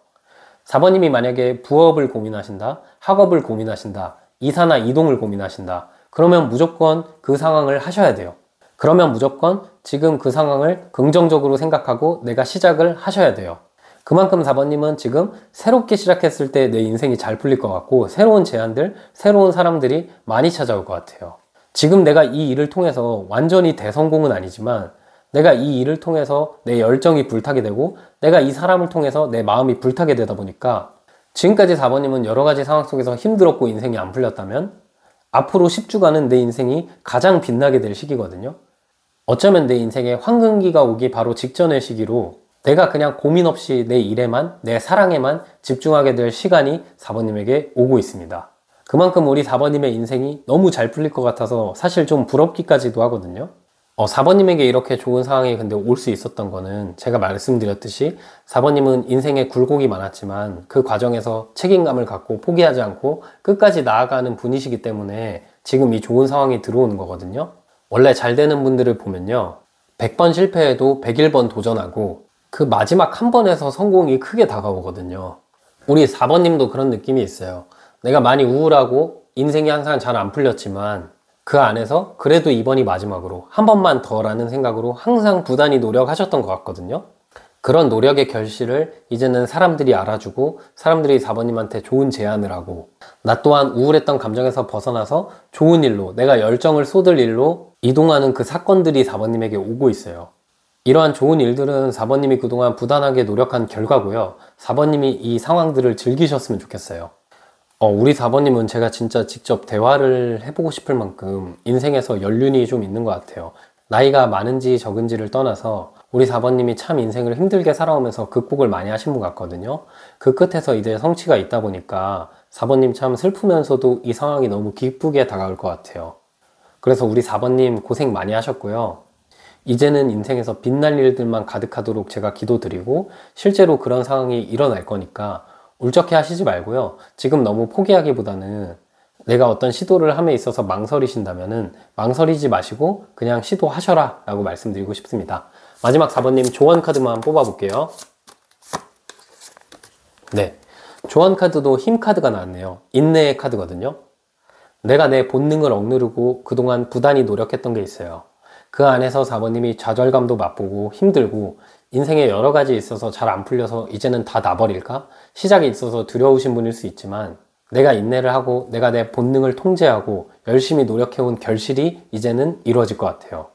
Speaker 1: 4번님이 만약에 부업을 고민하신다, 학업을 고민하신다, 이사나 이동을 고민하신다. 그러면 무조건 그 상황을 하셔야 돼요. 그러면 무조건 지금 그 상황을 긍정적으로 생각하고 내가 시작을 하셔야 돼요. 그만큼 4번님은 지금 새롭게 시작했을 때 내 인생이 잘 풀릴 것 같고 새로운 제안들, 새로운 사람들이 많이 찾아올 것 같아요. 지금 내가 이 일을 통해서 완전히 대성공은 아니지만 내가 이 일을 통해서 내 열정이 불타게 되고 내가 이 사람을 통해서 내 마음이 불타게 되다 보니까 지금까지 4번님은 여러 가지 상황 속에서 힘들었고 인생이 안 풀렸다면 앞으로 10주간은 내 인생이 가장 빛나게 될 시기거든요. 어쩌면 내 인생에 황금기가 오기 바로 직전의 시기로 내가 그냥 고민 없이 내 일에만, 내 사랑에만 집중하게 될 시간이 4번님에게 오고 있습니다. 그만큼 우리 4번님의 인생이 너무 잘 풀릴 것 같아서 사실 좀 부럽기까지도 하거든요. 4번님에게 이렇게 좋은 상황이 근데 올 수 있었던 거는 제가 말씀드렸듯이 4번님은 인생에 굴곡이 많았지만 그 과정에서 책임감을 갖고 포기하지 않고 끝까지 나아가는 분이시기 때문에 지금 이 좋은 상황이 들어오는 거거든요. 원래 잘 되는 분들을 보면요. 100번 실패해도 101번 도전하고 그 마지막 한 번에서 성공이 크게 다가오거든요. 우리 4번님도 그런 느낌이 있어요. 내가 많이 우울하고 인생이 항상 잘 안 풀렸지만 그 안에서 그래도 이번이 마지막으로 한 번만 더라는 생각으로 항상 부단히 노력하셨던 것 같거든요. 그런 노력의 결실을 이제는 사람들이 알아주고 사람들이 4번님한테 좋은 제안을 하고 나 또한 우울했던 감정에서 벗어나서 좋은 일로 내가 열정을 쏟을 일로 이동하는 그 사건들이 4번님에게 오고 있어요. 이러한 좋은 일들은 4번님이 그동안 부단하게 노력한 결과고요. 4번님이 이 상황들을 즐기셨으면 좋겠어요. 우리 4번님은 제가 진짜 직접 대화를 해보고 싶을 만큼 인생에서 연륜이 좀 있는 것 같아요. 나이가 많은지 적은지를 떠나서 우리 4번님이 참 인생을 힘들게 살아오면서 극복을 많이 하신 분 같거든요. 그 끝에서 이제 성취가 있다 보니까 4번님 참 슬프면서도 이 상황이 너무 기쁘게 다가올 것 같아요. 그래서 우리 4번님 고생 많이 하셨고요. 이제는 인생에서 빛날 일들만 가득하도록 제가 기도드리고 실제로 그런 상황이 일어날 거니까 울적해 하시지 말고요. 지금 너무 포기하기보다는 내가 어떤 시도를 함에 있어서 망설이신다면은 망설이지 마시고 그냥 시도하셔라 라고 말씀드리고 싶습니다. 마지막 4번님 조언 카드만 뽑아볼게요. 네, 조언 카드도 힘 카드가 나왔네요. 인내의 카드거든요. 내가 내 본능을 억누르고 그동안 부단히 노력했던 게 있어요. 그 안에서 4번님이 좌절감도 맛보고 힘들고 인생에 여러 가지 있어서 잘 안 풀려서 이제는 다 놔버릴까? 시작이 있어서 두려우신 분일 수 있지만 내가 인내를 하고 내가 내 본능을 통제하고 열심히 노력해온 결실이 이제는 이루어질 것 같아요.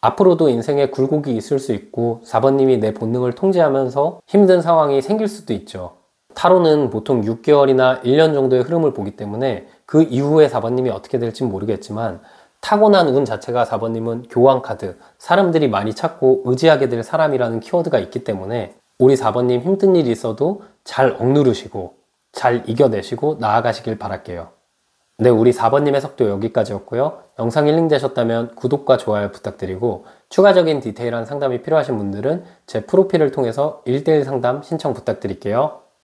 Speaker 1: 앞으로도 인생에 굴곡이 있을 수 있고 4번님이 내 본능을 통제하면서 힘든 상황이 생길 수도 있죠. 타로는 보통 6개월이나 1년 정도의 흐름을 보기 때문에 그 이후에 4번님이 어떻게 될지 모르겠지만 타고난 운 자체가 4번님은 교환카드, 사람들이 많이 찾고 의지하게 될 사람이라는 키워드가 있기 때문에 우리 4번님 힘든 일이 있어도 잘 억누르시고 잘 이겨내시고 나아가시길 바랄게요. 네, 우리 4번님 해석도 여기까지였고요. 영상 힐링 되셨다면 구독과 좋아요 부탁드리고 추가적인 디테일한 상담이 필요하신 분들은 제 프로필을 통해서 1대1 상담 신청 부탁드릴게요.